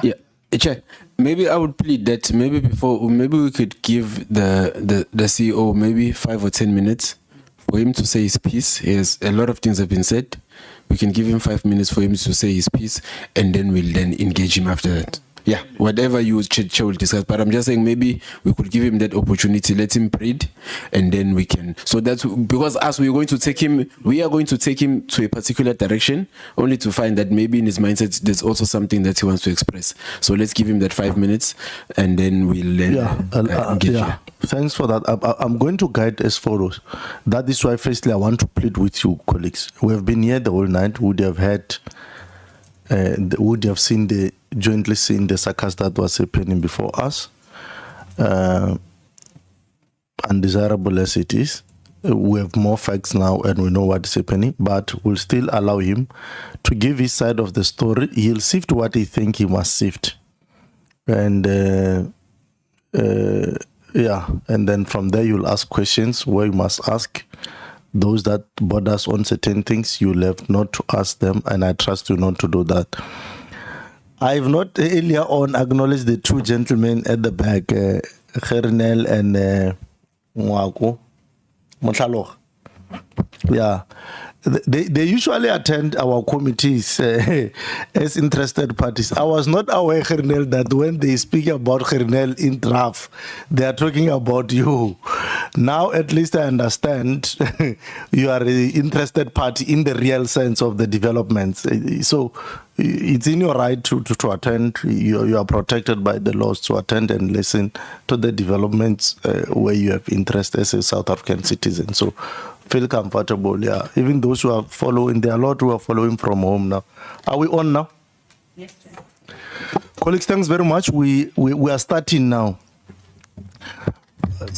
Yeah. Chair, maybe I would plead that maybe we could give the CEO maybe 5 or 10 minutes for him to say his piece. A lot of things have been said. We can give him 5 minutes for him to say his piece, and then we'll then engage him after that. Yeah, whatever you will discuss. But I'm just saying maybe we could give him that opportunity, let him plead, and then we can. So that's because as we are going to take him to a particular direction, only to find that maybe in his mindset there's also something that he wants to express. So let's give him that 5 minutes, and then we'll engage. Yeah. Thanks for that. I'm going to guide as follows. That is why, firstly, I want to plead with you, colleagues. We have been here the whole night. Would have jointly seen the circus that was happening before us. Undesirable as it is, we have more facts now and we know what is happening, but we'll still allow him to give his side of the story. He'll sift what he thinks he must sift. And and then from there you'll ask questions where you must ask. Those that bother us on certain things, you'll have not to ask them, and I trust you not to do that. I've not earlier on acknowledged the two gentlemen at the back, Khernel and Mwako Motlaloch. Yeah. They usually attend our committees as interested parties. I was not aware, Khernel, that when they speak about Khernel in RAF, they are talking about you. Now at least I understand you are an interested party in the real sense of the developments. So it's in your right to attend. You are protected by the laws to attend and listen to the developments where you have interest as a South African citizen. So feel comfortable, yeah. Even those who are following, there are a lot who are following from home now. Are we on now? Yes, sir. Colleagues, thanks very much. We are starting now.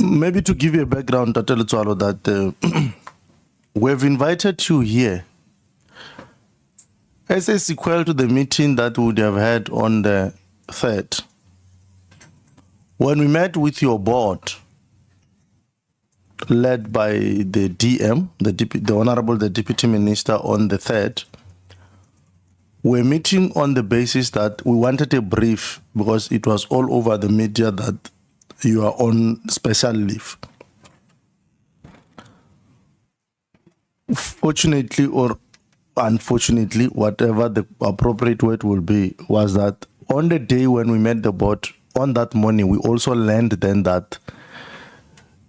Maybe to give you a background, Dr. Letsoalo, that we've invited you here as a sequel to the meeting that we would have had on the 3rd. When we met with your board, led by the DM, the Honorable the Deputy Minister, on the 3rd, we're meeting on the basis that we wanted a brief because it was all over the media that you are on special leave. Fortunately or unfortunately, whatever the appropriate word will be, was that on the day when we met the board, on that morning, we also learned then that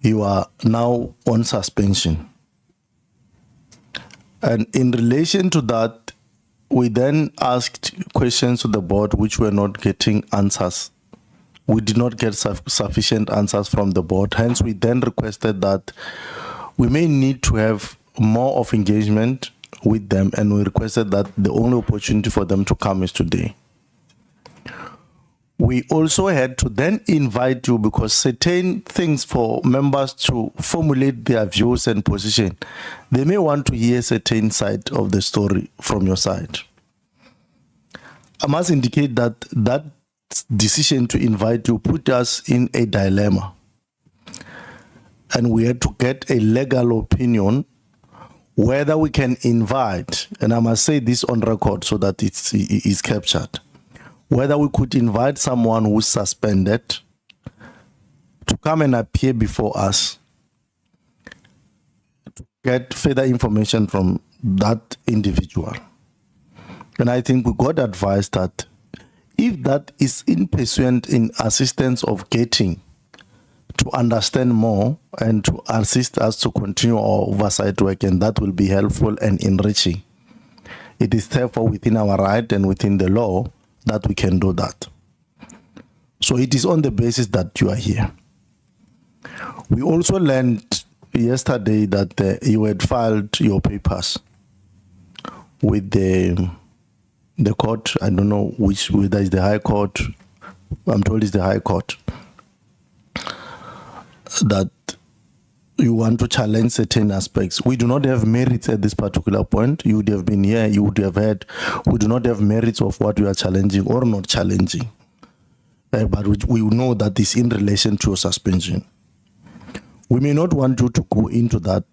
you are now on suspension. And in relation to that, we then asked questions to the board which were not getting answers. We did not get sufficient answers from the board. Hence, we then requested that we may need to have more of engagement with them, and we requested that the only opportunity for them to come is today. We also had to then invite you because certain things for members to formulate their views and position, they may want to hear certain side of the story from your side. I must indicate that that decision to invite you put us in a dilemma. And we had to get a legal opinion whether we can invite, and I must say this on record so that it is captured, whether we could invite someone who's suspended to come and appear before us to get further information from that individual. And I think we got advised that if that is in pursuant in assistance of getting to understand more and to assist us to continue our oversight work, and that will be helpful and enriching. It is therefore within our right and within the law that we can do that. So it is on the basis that you are here. We also learned yesterday that you had filed your papers with the court. I don't know whether it's the High Court. I'm told it's the High Court. That you want to challenge certain aspects. We do not have merits at this particular point. You would have been here, you would have heard, we do not have merits of what we are challenging or not challenging. But we know that is in relation to a suspension. We may not want you to go into that.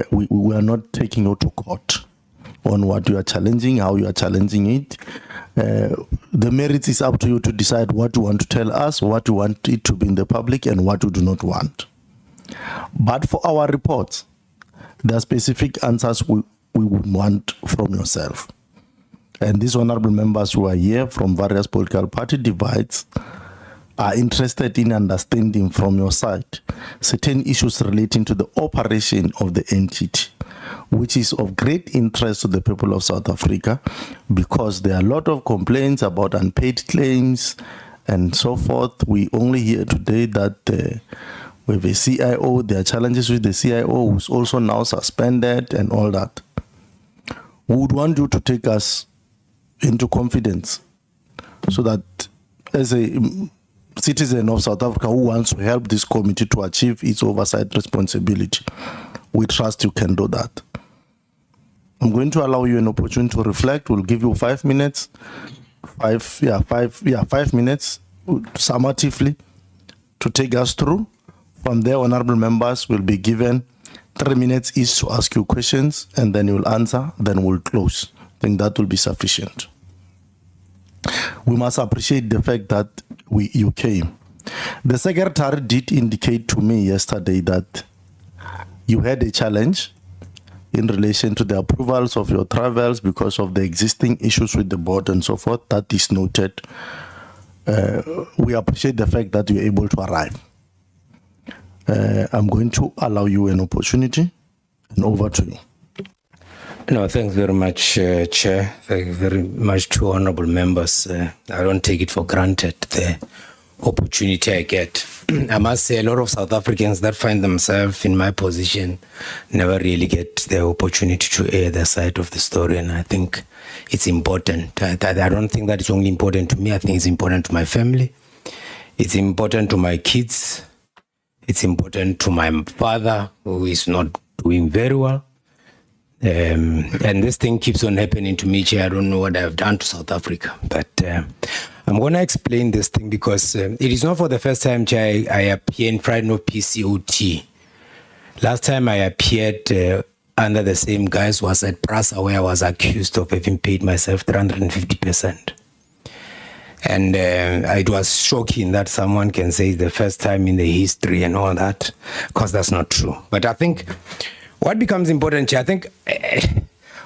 We are not taking you to court on what you are challenging, how you are challenging it. The merits is up to you to decide what you want to tell us, what you want it to be in the public, and what you do not want. But for our reports, there are specific answers we would want from yourself. And these honorable members who are here from various political party divides are interested in understanding from your side certain issues relating to the operation of the entity, which is of great interest to the people of South Africa, because there are a lot of complaints about unpaid claims and so forth. We only hear today that we have a CIO, there are challenges with the CIO who's also now suspended and all that. We would want you to take us into confidence so that as a citizen of South Africa who wants to help this committee to achieve its oversight responsibility, we trust you can do that. I'm going to allow you an opportunity to reflect. We'll give you 5 minutes, 5 minutes summatively to take us through. From there, honorable members will be given 3 minutes each to ask you questions, and then you'll answer, then we'll close. I think that will be sufficient. We must appreciate the fact that you came. The secretary did indicate to me yesterday that you had a challenge in relation to the approvals of your travels because of the existing issues with the board and so forth. That is noted. We appreciate the fact that you're able to arrive. I'm going to allow you an opportunity, and over to you. No, thanks very much, Chair. Thank you very much to honorable members. I don't take it for granted, the opportunity I get. I must say a lot of South Africans that find themselves in my position never really get the opportunity to air their side of the story, and I think it's important. I don't think that it's only important to me. I think it's important to my family. It's important to my kids. It's important to my father, who is not doing very well. And this thing keeps on happening to me, Chair. I don't know what I've done to South Africa, but I'm going to explain this thing because it is not for the first time, Chair, I appear in front of PCOT. Last time I appeared under the same guise was at Prasa, where I was accused of having paid myself 350%. And it was shocking that someone can say it's the first time in the history and all that, because that's not true. But I think what becomes important, I think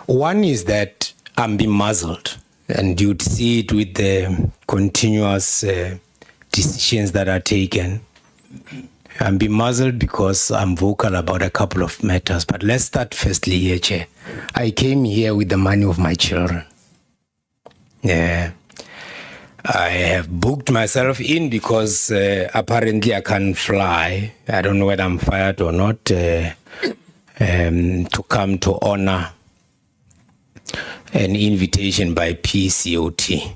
one is that I'm being muzzled, and you'd see it with the continuous decisions that are taken. I'm being muzzled because I'm vocal about a couple of matters. But let's start firstly here, Chair. I came here with the money of my children. Yeah. I have booked myself in because apparently I can't fly. I don't know whether I'm fired or not. To come to honor an invitation by PCOT.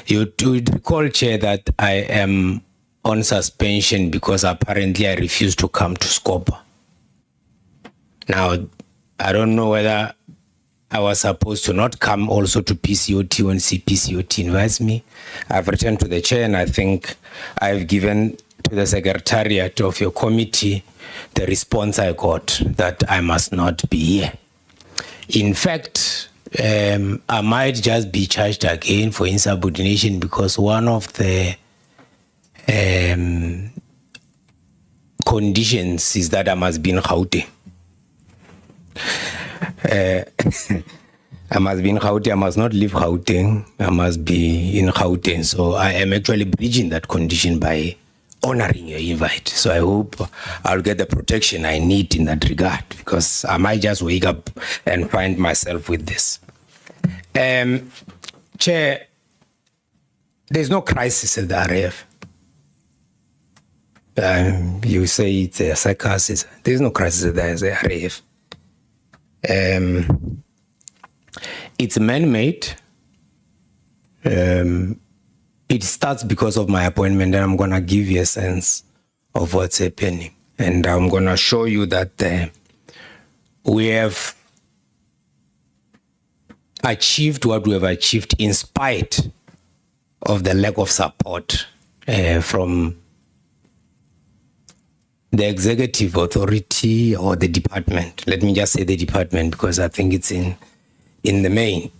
You would recall, Chair, that I am on suspension because apparently I refused to come to Scopa. Now, I don't know whether I was supposed to not come also to PCOT when PCOT invites me. I've returned to the Chair, and I think I've given to the secretariat of your committee the response I got that I must not be here. In fact, I might just be charged again for insubordination because one of the conditions is that I must be in Gauteng. I must be in Gauteng. I must not leave Gauteng. I must be in Gauteng. So I am actually breaching that condition by honoring your invite. So I hope I'll get the protection I need in that regard, because I might just wake up and find myself with this. Chair, there's no crisis at the RAF. You say it's a sarcasm. There's no crisis at the RAF. It's man-made. It starts because of my appointment, and I'm going to give you a sense of what's happening. And I'm going to show you that we have achieved what we have achieved in spite of the lack of support from the executive authority or the department. Let me just say the department because I think it's in the main.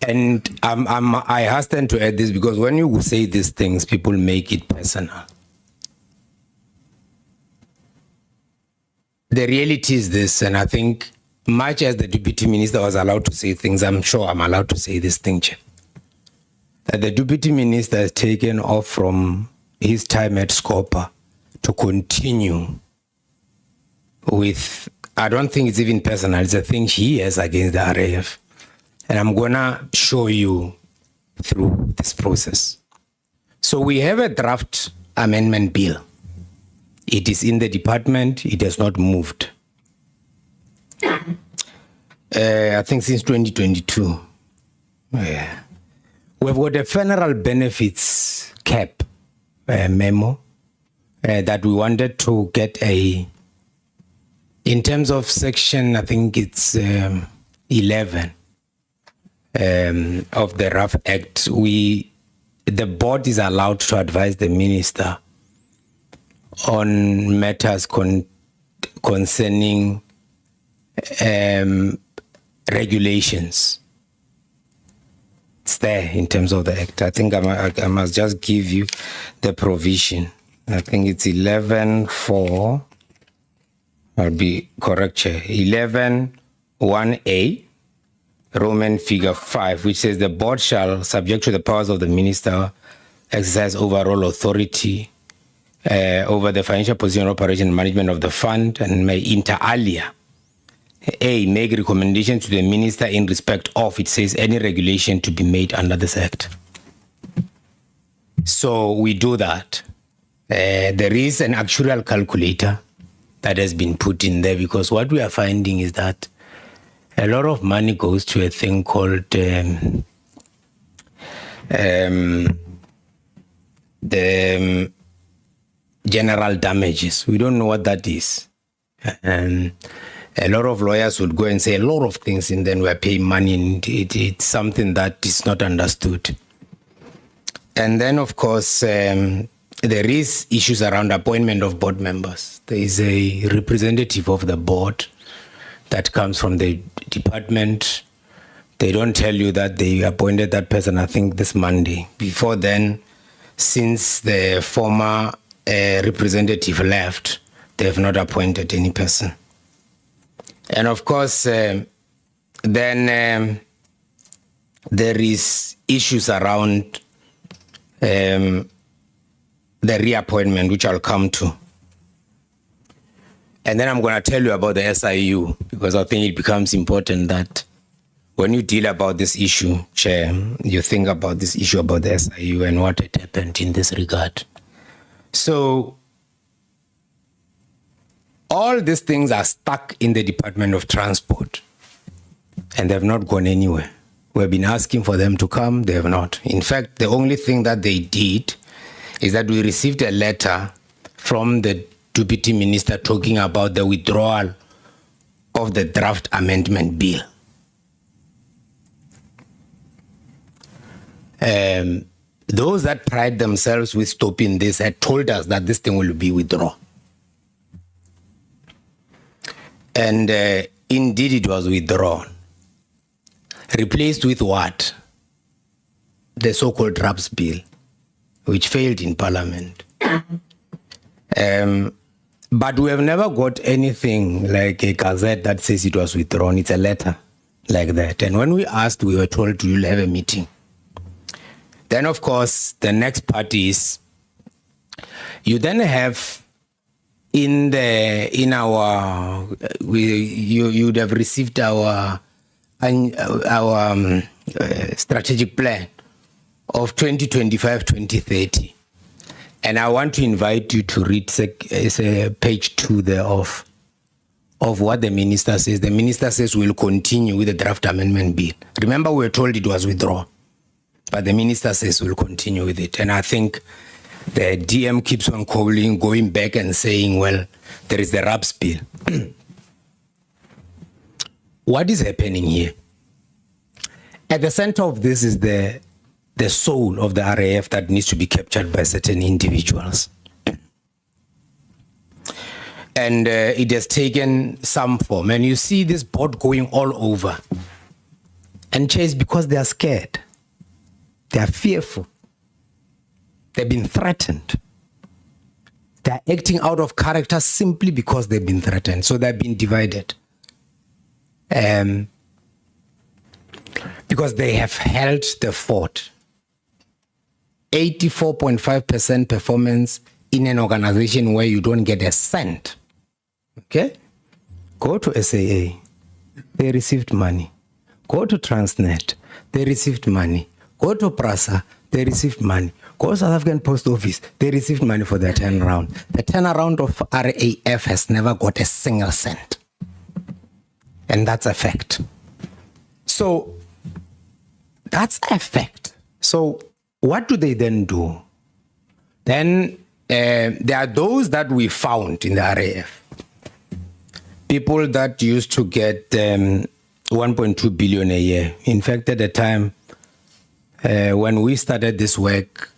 And I hasten to add this because when you say these things, people make it personal. The reality is this, and I think much as the Deputy Minister was allowed to say things, I'm sure I'm allowed to say this thing, Chair. That the Deputy Minister has taken off from his time at Scopa to continue with, I don't think it's even personal, it's a thing he has against the RAF. And I'm gonna show you through this process. So we have a draft amendment bill. It is in the department, it has not moved. I think since 2022. Yeah. We've got a funeral benefits cap memo that we wanted to get in terms of section, I think it's 11 of the RAF Act. The board is allowed to advise the minister on matters concerning regulations. It's there in terms of the act. I think I must just give you the provision. I think it's 11.4. I'll be correct, Chair. 11.1a, Roman figure 5, which says the board shall, subject to the powers of the minister, exercise overall authority over the financial position, operation, and management of the fund, and may inter alia, A, make recommendation to the minister in respect of, it says, any regulation to be made under this act. So we do that. There is an actuarial calculator that has been put in there because what we are finding is that a lot of money goes to a thing called the general damages. We don't know what that is. A lot of lawyers would go and say a lot of things and then we're paying money and it's something that is not understood. And then, of course, there is issues around appointment of board members. There is a representative of the board that comes from the department. They don't tell you that they appointed that person, I think, this Monday. Before then, since the former representative left, they have not appointed any person. And of course, then there is issues around the reappointment, which I'll come to. And then I'm going to tell you about the SIU, because I think it becomes important that when you deal about this issue, Chair, you think about this issue about the SIU and what had happened in this regard. So all these things are stuck in the Department of Transport and they have not gone anywhere. We've been asking for them to come, they have not. In fact, the only thing that they did is that we received a letter from the Deputy Minister talking about the withdrawal of the draft amendment bill. Those that pride themselves with stopping this had told us that this thing will be withdrawn. And indeed it was withdrawn. Replaced with what? The so-called RAPS bill, which failed in Parliament. But we have never got anything like a gazette that says it was withdrawn. It's a letter like that. And when we asked, we were told to have a meeting. Then, of course, the next part is you then have you'd have received our strategic plan of 2025-2030. And I want to invite you to read page 2 there of what the minister says. The minister says we'll continue with the draft amendment bill. Remember, we were told it was withdrawn, but the minister says we'll continue with it. And I think the DM keeps on calling, going back and saying, well, there is the RAPS bill. What is happening here? At the center of this is the soul of the RAF that needs to be captured by certain individuals. And it has taken some form. And you see this board going all over. And Chair, is because they are scared. They are fearful. They've been threatened. They are acting out of character simply because they've been threatened. So they've been divided. Because they have held the fort. 84.5% performance in an organization where you don't get a cent. Okay? Go to SAA. They received money. Go to Transnet. They received money. Go to PRASA. They received money. Go to South African Post Office. They received money for their turnaround. The turnaround of RAF has never got a single cent. And that's a fact. So, that's a fact. So, what do they then do? Then, there are those that we found in the RAF. People that used to get 1.2 billion a year. In fact, at the time, when we started this work,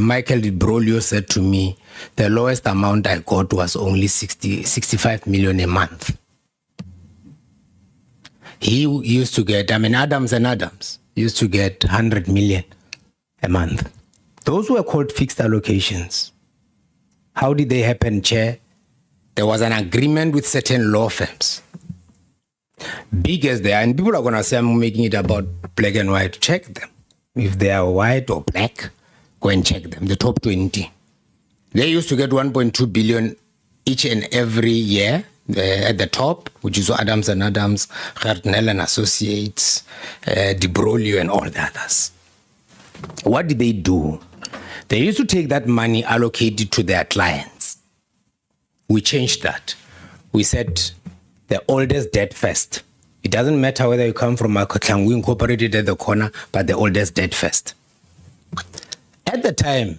Michael Brolio said to me, the lowest amount I got was only 65 million a month. He used to get, Adams and Adams used to get 100 million a month. Those were called fixed allocations. How did they happen, Chair? There was an agreement with certain law firms. Big as they are, and people are going to say I'm making it about black and white. Check them. If they are white or black, go and check them. The top 20. They used to get 1.2 billion each and every year at the top, which is Adams and Adams, Hartnell and Associates, De Broglie and all the others. What did they do? They used to take that money allocated to their clients. We changed that. We said the oldest debt first. It doesn't matter whether you come from Makotlang, we incorporated at the corner, but the oldest debt first. At the time,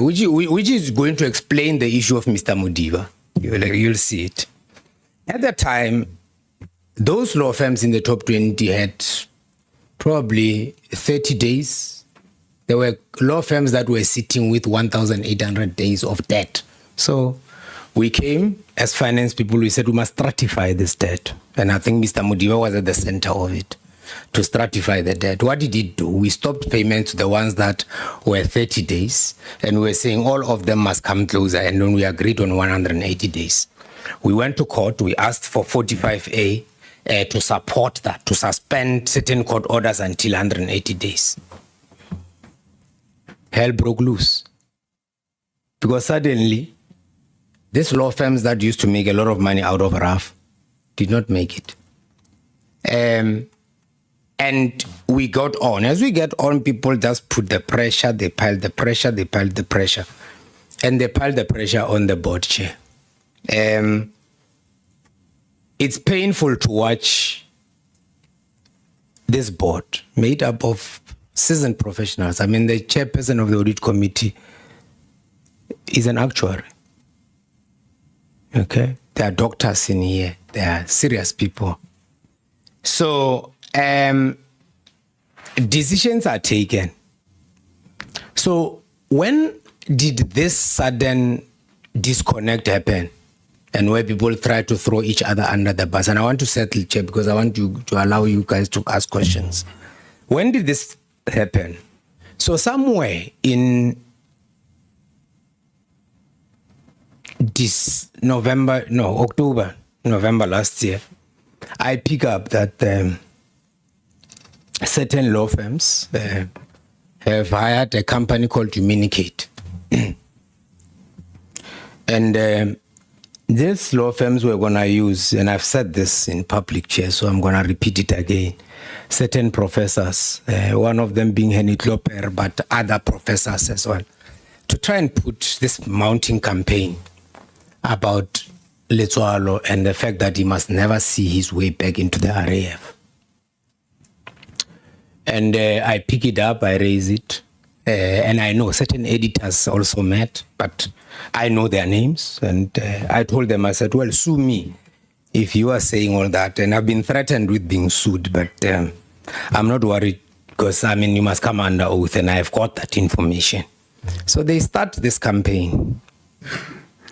which is going to explain the issue of Mr. Modiba. You'll see it. At the time, those law firms in the top 20 had probably 30 days. There were law firms that were sitting with 1,800 days of debt. So we came as finance people, we said we must stratify this debt. And I think Mr. Modiba was at the center of it, to stratify the debt. What did it do? We stopped payments to the ones that were 30 days, and we were saying all of them must come closer, and then we agreed on 180 days. We went to court, we asked for 45A to support that, to suspend certain court orders until 180 days. Hell broke loose. Because suddenly, these law firms that used to make a lot of money out of RAF did not make it. And we got on. As we get on, people just put the pressure, they piled the pressure, they piled the pressure. And they piled the pressure on the board chair. It's painful to watch this board made up of seasoned professionals. The chairperson of the audit committee is an actuary. Okay? There are doctors in here. They are serious people. So, decisions are taken. So, when did this sudden disconnect happen? And where people try to throw each other under the bus? And I want to settle, Chair, because I want to allow you guys to ask questions. When did this happen? So, somewhere in November last year, I pick up that certain law firms have hired a company called Communicate. And these law firms were going to use, and I've said this in public, Chair, so I'm going to repeat it again, certain professors, one of them being Henny Klopper, but other professors as well, to try and put this mounting campaign about Letsoalo and the fact that he must never see his way back into the RAF. And I pick it up, I raise it, and I know certain editors also met, but I know their names, and I told them, I said, well, sue me if you are saying all that, and I've been threatened with being sued, but I'm not worried, because, you must come under oath, and I've got that information. So they start this campaign.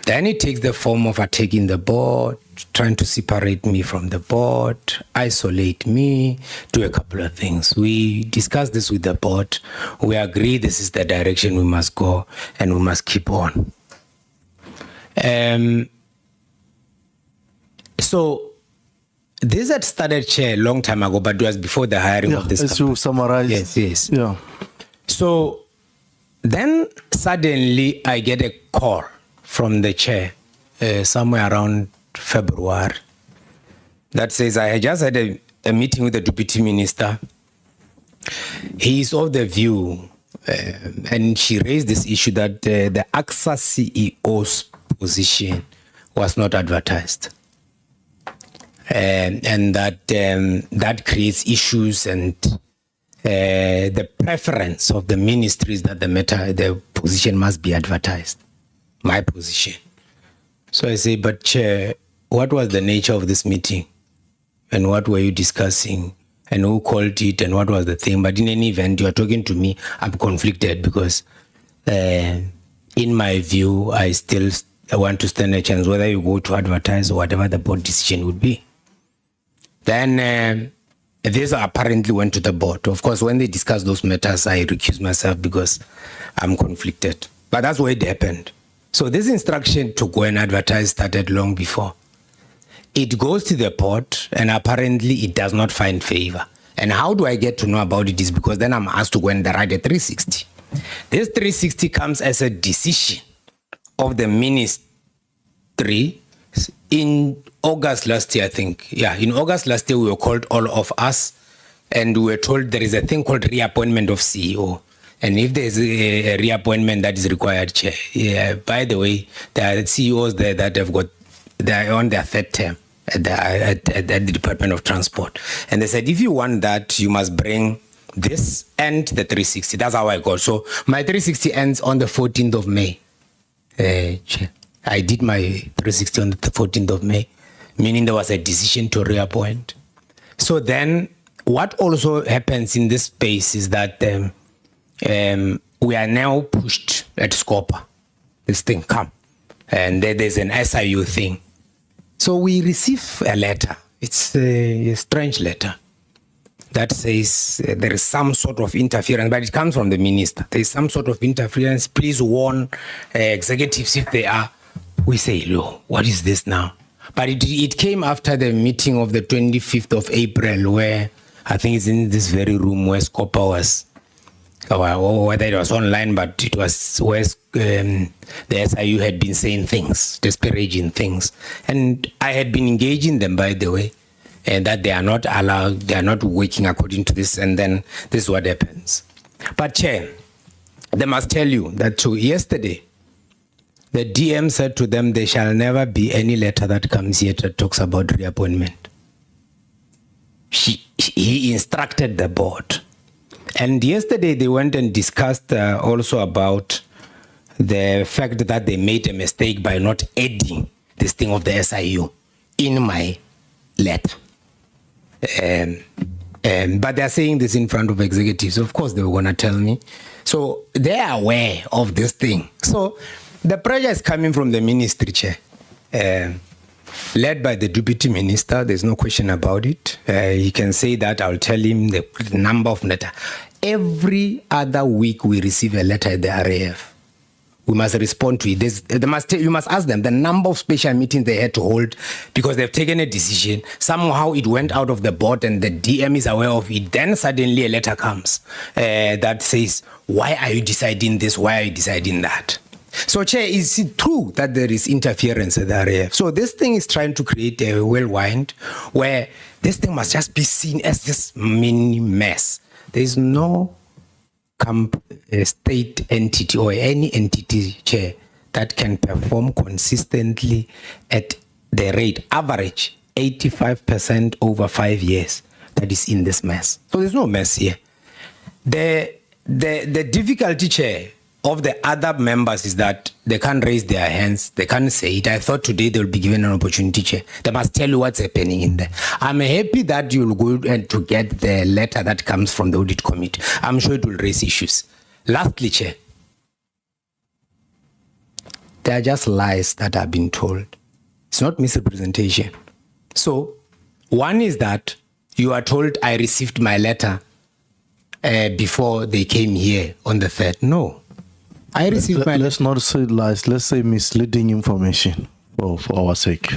Then it takes the form of attacking the board, trying to separate me from the board, isolate me, do a couple of things. We discussed this with the board. We agree this is the direction we must go and we must keep on. So this had started, Chair, a long time ago, but it was before the hiring of this as company. you summarize. Yes. Yeah. So then suddenly I get a call from the chair somewhere around February that says I had just had a meeting with the deputy minister. He is of the view, and she raised this issue that the AXA CEO's position was not advertised. And that that creates issues, and the preference of the ministry is that the position must be advertised. My position. So I say, but Chair, what was the nature of this meeting? And what were you discussing? And who called it? And what was the thing? But in any event, you are talking to me, I'm conflicted because in my view, I still want to stand a chance whether you go to advertise or whatever the board decision would be. Then this apparently went to the board. Of course, when they discussed those matters, I recused myself because I'm conflicted. But that's where it happened. So this instruction to go and advertise started long before. It goes to the board, and apparently it does not find favor. And how do I get to know about it is because then I'm asked to go and write a 360. This 360 comes as a decision of the ministry in August last year, I think. Yeah, in August last year, we were called, all of us, and we were told there is a thing called reappointment of CEO. And if there's a reappointment that is required, Chair, yeah, by the way, there are CEOs there that they're on their third term at the Department of Transport. And they said, if you want that, you must bring this and the 360. That's how I got. So my 360 ends on the 14th of May. Chair. I did my 360 on the 14th of May, meaning there was a decision to reappoint. So then what also happens in this space is that we are now pushed at Scopa. This thing come. And there's an SIU thing. So we receive a letter. It's a strange letter that says there is some sort of interference, but it comes from the minister. There is some sort of interference. Please warn executives if they are. We say, "Lo, what is this now?" But it came after the meeting of the 25th of April, where I think it's in this very room where Scopa was, or whether it was online, but it was where the SIU had been saying things, disparaging things. And I had been engaging them, by the way, and that they are not allowed, they are not working according to this, and then this is what happens. But Chair, they must tell you that too, yesterday, the DM said to them, there shall never be any letter that comes here that talks about reappointment. He instructed the board. And yesterday they went and discussed also about the fact that they made a mistake by not adding this thing of the SIU in my letter. But they're saying this in front of executives. Of course, they were going to tell me. So they are aware of this thing. So the pressure is coming from the ministry, Chair, led by the deputy minister. There's no question about it. He can say that. I'll tell him the number of letters. Every other week we receive a letter at the RAF. We must respond to it. You must ask them the number of special meetings they had to hold because they've taken a decision. Somehow it went out of the board and the DM is aware of it. Then suddenly a letter comes that says, why are you deciding this? Why are you deciding that? So, Chair, is it true that there is interference at the RAF? So this thing is trying to create a whirlwind where this thing must just be seen as this mini mess. There is no state entity or any entity, Chair, that can perform consistently at the rate average 85% over 5 years that is in this mess. So there's no mess here. The difficulty, Chair, of the other members is that they can't raise their hands. They can't say it. I thought today they'll be given an opportunity, Chair. They must tell you what's happening in there. I'm happy that you'll go and to get the letter that comes from the audit committee. I'm sure it will raise issues. Lastly, Chair, They are just lies that have been told. It's not misrepresentation. So, one is that you are told I received my letter before they came here on the 3rd. No. I received my Let's not say lies. Let's say misleading information for our sake.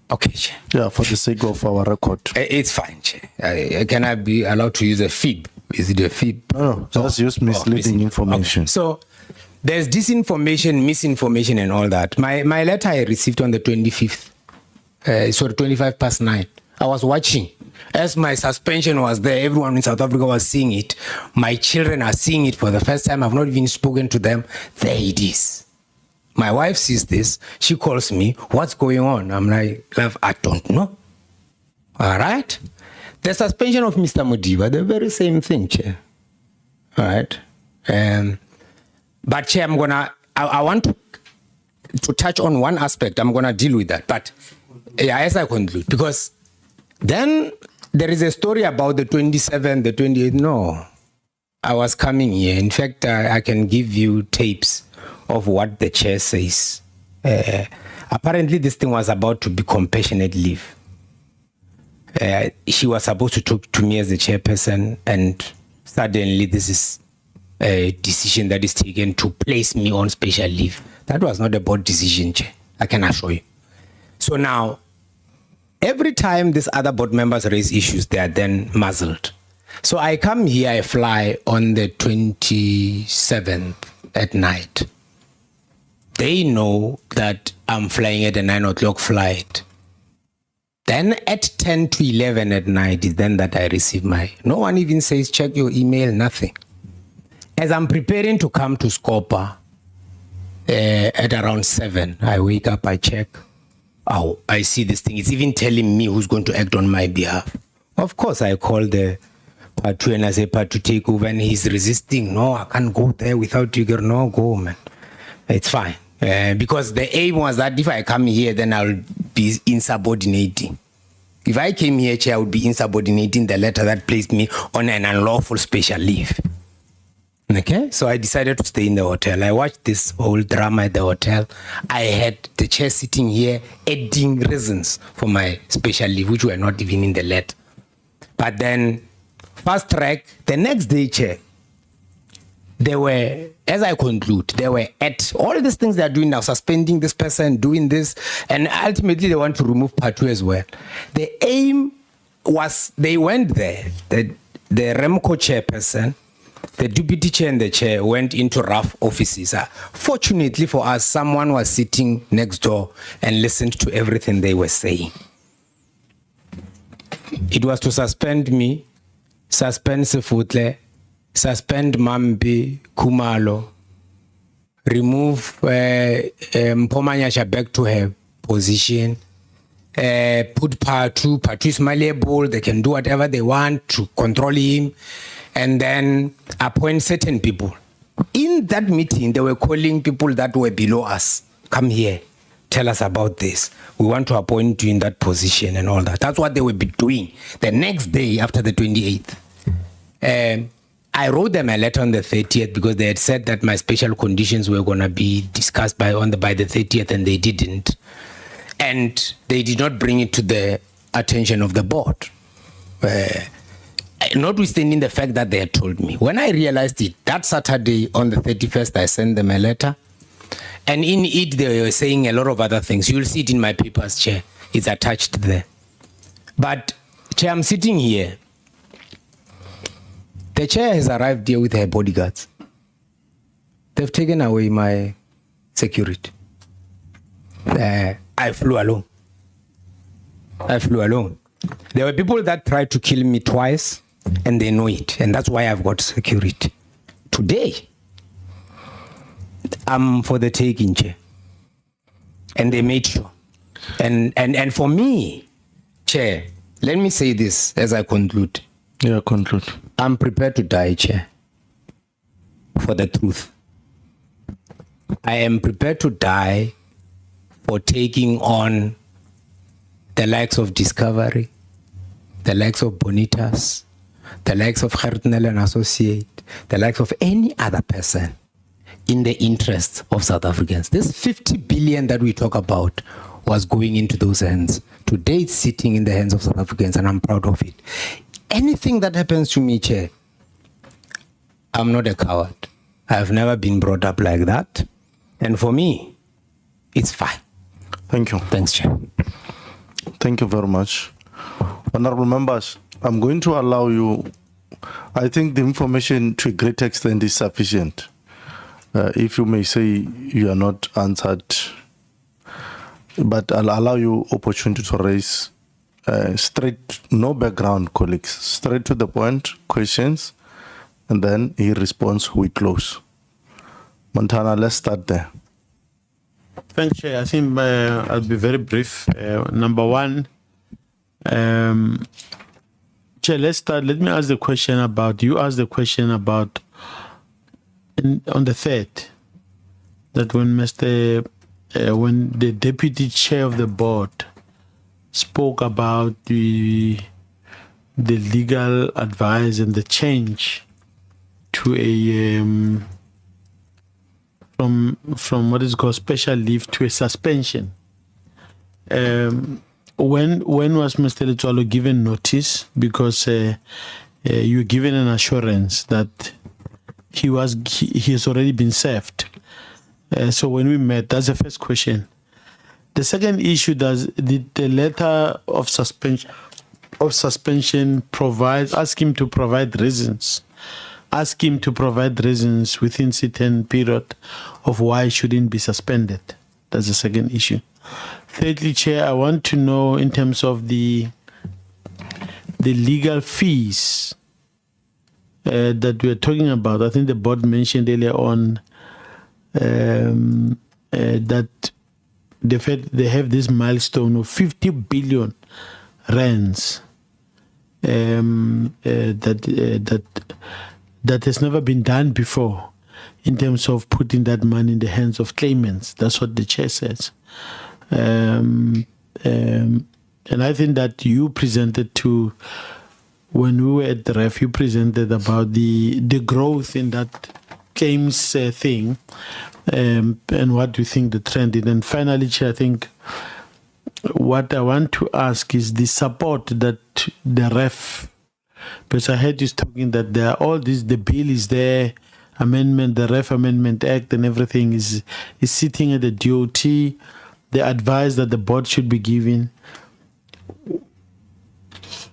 Okay, Chair. Yeah, for the sake of our record. It's fine, Chair. Can I be allowed to use a fib? Is it a fib? No, just use misleading information. Okay. So there's disinformation, misinformation, and all that. My letter I received on the 25th. 25 past 9. I was watching. As my suspension was there, everyone in South Africa was seeing it. My children are seeing it for the first time. I've not even spoken to them. There it is. My wife sees this. She calls me. What's going on? I'm like, love, I don't know. All right. The suspension of Mr. Modiba, the very same thing, Chair. All right. But Chair, I want to touch on one aspect. I'm going to deal with that. But yeah, as I conclude, because then there is a story about the 27th, the 28th. No, I was coming here. In fact, I can give you tapes of what the chair says. Apparently, this thing was about to be compassionate leave. She was supposed to talk to me as the chairperson, and suddenly this is a decision that is taken to place me on special leave. That was not a board decision, Chair. I can assure you. So now, every time these other board members raise issues, they are then muzzled. So I come here, I fly on the 27th at night. They know that I'm flying at a 9 o'clock flight. Then at 10 to 11 at night is then that I receive no one even says, check your email, nothing. As I'm preparing to come to Scopa at around 7, I wake up, I check. Oh, I see this thing. It's even telling me who's going to act on my behalf. Of course, I call the Part 2 and I say, Part 2, take over, and he's resisting. No, I can't go there without you. No, go, man. It's fine. Because the aim was that if I come here, then I'll be insubordinating. If I came here, Chair, I would be insubordinating the letter that placed me on an unlawful special leave. Okay, so I decided to stay in the hotel. I watched this whole drama at the hotel. I had the chair sitting here adding reasons for my special leave, which were not even in the letter. But then, fast track, the next day, Chair, they were, as I conclude, they were at all these things they are doing now, suspending this person, doing this, and ultimately they want to remove Part 2 as well. The aim was, they went there, the REMCO chairperson, the deputy chair and the chair went into RAF offices. Fortunately for us, someone was sitting next door and listened to everything they were saying. It was to suspend me, suspend Sefutle, suspend Mambi, Kumalo, remove Mpomanyasha back to her position, put Part 2 is malleable, they can do whatever they want to control him, and then appoint certain people. In that meeting, they were calling people that were below us. Come here, tell us about this. We want to appoint you in that position and all that. That's what they were doing the next day after the 28th. I wrote them a letter on the 30th because they had said that my special conditions were going to be discussed by the 30th, and they didn't. And they did not bring it to the attention of the board. Notwithstanding the fact that they had told me. When I realized it, that Saturday on the 31st, I sent them a letter. And in it, they were saying a lot of other things. You'll see it in my papers, Chair. It's attached there. But, Chair, I'm sitting here. The chair has arrived here with her bodyguards. They've taken away my security. I flew alone. There were people that tried to kill me twice, and they know it, and that's why I've got security. Today, I'm for the taking, Chair. And they made sure. And for me, Chair, let me say this as I conclude. Yeah, conclude. I'm prepared to die, Chair, for the truth. I am prepared to die for taking on the likes of Discovery, the likes of Bonitas, the likes of Gertnel and Associate, the likes of any other person in the interests of South Africans. This 50 billion that we talk about was going into those hands. Today it's sitting in the hands of South Africans, and I'm proud of it. Anything that happens to me, Chair, I'm not a coward. I've never been brought up like that. And for me, it's fine. Thank you. Thanks, Chair. Thank you very much. Honorable members, I'm going to allow you. I think the information to a great extent is sufficient. If you may say you are not answered, but I'll allow you opportunity to raise straight, no background, colleagues, straight to the point questions, and then he responds, we close. Montana, let's start there. Thanks, Chair. I think I'll be very brief. Number one, Chair, let's start. Let me ask the question about, you asked the question about, on the third, that when when the deputy chair of the board spoke about the legal advice and the change to a from what is called special leave to a suspension. When was Mr. Letsoalo given notice? Because you were given an assurance that he has already been served. So when we met, that's the first question. The second issue, did the letter of suspension ask him to provide reasons? Ask him to provide reasons within certain period of why he shouldn't be suspended. That's the second issue. Thirdly, Chair, I want to know in terms of the legal fees that we're talking about. I think the board mentioned earlier on that they have this milestone of 50 billion rands that has never been done before in terms of putting that money in the hands of claimants. That's what the chair says. And I think that you presented when we were at the RAF, you presented about the growth in that claims thing, and what do you think the trend is. And finally, Chair, I think what I want to ask is the support that the RAF, because I heard you talking that there are all these, the bill is there, amendment, the RAF Amendment Act and everything is sitting at the DOT, the advice that the board should be giving.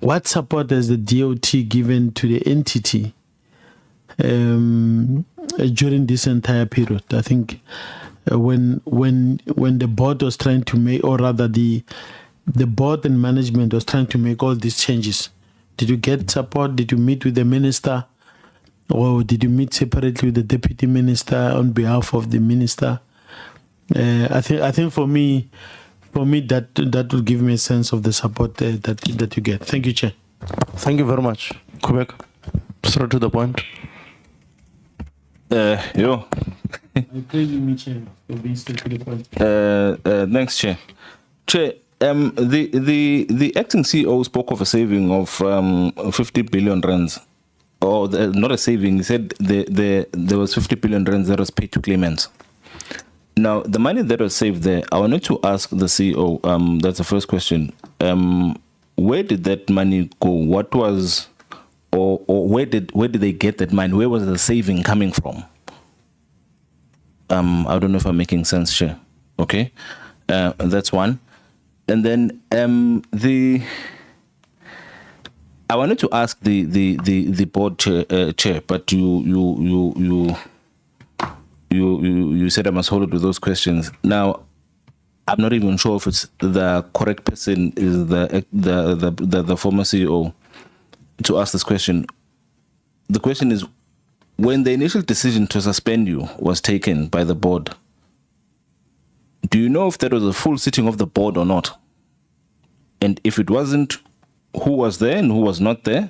What support has the DOT given to the entity during this entire period? I think when the board was trying to make, or rather the board and management was trying to make all these changes, did you get support? Did you meet with the minister, or did you meet separately with the deputy minister on behalf of the minister? I think for me that will give me a sense of the support that you get. Thank you, Chair. Thank you very much. Quebec, straight to the point. Yo. I praise you, Chair, for being straight to the point. Thanks, Chair. Chair, the acting CEO spoke of a saving of 50 billion rands. Or not a saving, he said there was 50 billion rands that was paid to claimants. Now, the money that was saved there, I wanted to ask the CEO, that's the first question. Where did that money go? What was, or where did they get that money? Where was the saving coming from? I don't know if I'm making sense, Chair. Okay, that's one. And then I wanted to ask the board chair, but you said I must hold it with those questions. Now, I'm not even sure if it's the correct person is the former CEO to ask this question. The question is, when the initial decision to suspend you was taken by the board, do you know if there was a full sitting of the board or not? And if it wasn't, who was there and who was not there?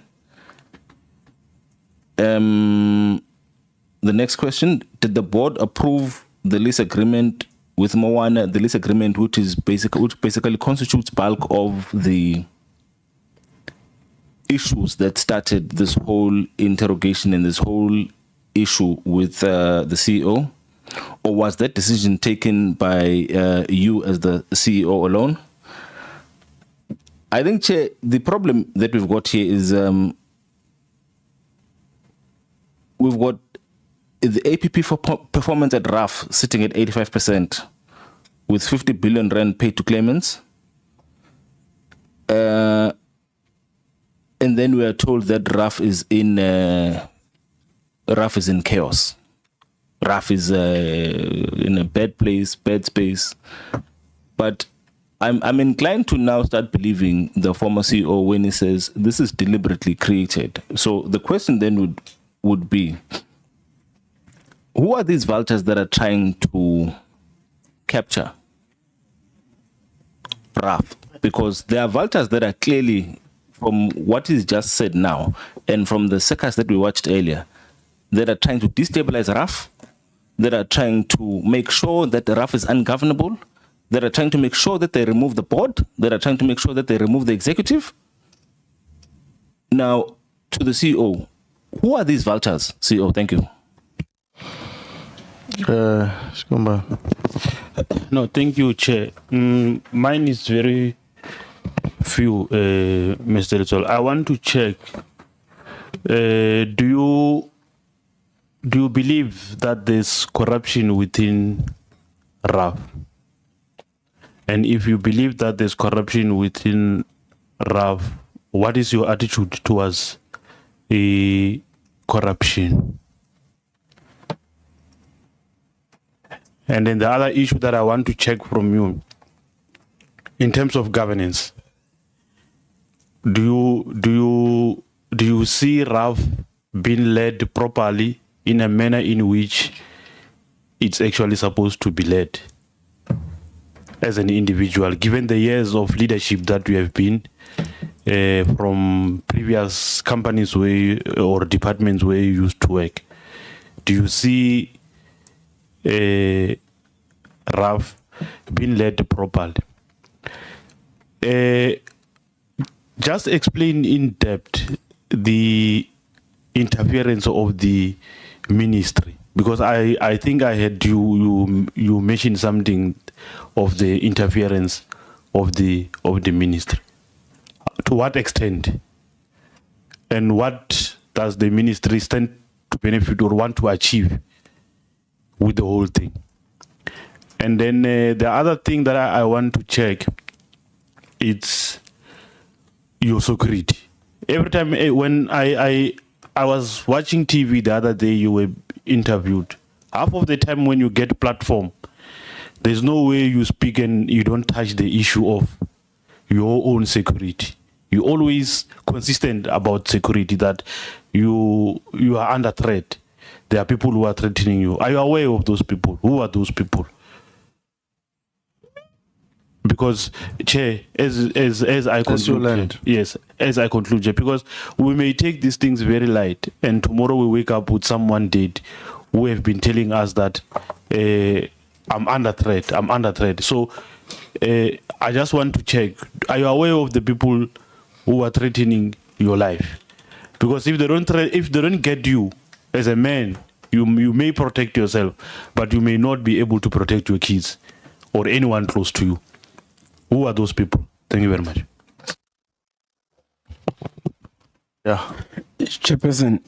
The next question, did the board approve the lease agreement with Moana, the lease agreement which basically constitutes bulk of the issues that started this whole interrogation and this whole issue with the CEO? or was that decision taken by you as the CEO alone? I think, Chair, the problem that we've got here is we've got the APP for performance at RAF sitting at 85%, with 50 billion rand paid to claimants. And then we are told that RAF is in chaos. RAF is in a bad place, bad space. But I'm inclined to now start believing the former CEO when he says this is deliberately created. So the question then would be, who are these vultures that are trying to capture RAF? Because there are vultures that are clearly, from what is just said now and from the circus that we watched earlier, that are trying to destabilize RAF, that are trying to make sure that the RAF is ungovernable, that are trying to make sure that they remove the board, that are trying to make sure that they remove the executive. Now, to the CEO, who are these vultures? CEO, thank you. Skumba. No, thank you, Chair. Mine is very few, Mr. Letsoalo. I want to check. Do you believe that there's corruption within RAF? And if you believe that there's corruption within RAF, what is your attitude towards corruption? And then the other issue that I want to check from you, in terms of governance, do you see RAF being led properly in a manner in which it's actually supposed to be led as an individual, given the years of leadership that we have been from previous companies or departments where you used to work? Do you see RAF being led properly? Just explain in depth the interference of the ministry, because I think I heard you mention something of the interference of the ministry. To what extent, and what does the ministry stand to benefit or want to achieve with the whole thing? And then the other thing that I want to check, it's your security. Every time when I was watching TV the other day, you were interviewed. Half of the time when you get platform, there's no way you speak and you don't touch the issue of your own security. You always consistent about security, that you are under threat. There are people who are threatening you. Are you aware of those people? Who are those people? Because, Chair, as I conclude, yes, as I conclude, Chair, because we may take these things very light, and tomorrow we wake up with someone dead who have been telling us that I'm under threat. I'm under threat. So I just want to check: are you aware of the people who are threatening your life? Because if they don't get you as a man, you may protect yourself, but you may not be able to protect your kids or anyone close to you. Who are those people? Thank you very much. Yeah. Chairperson,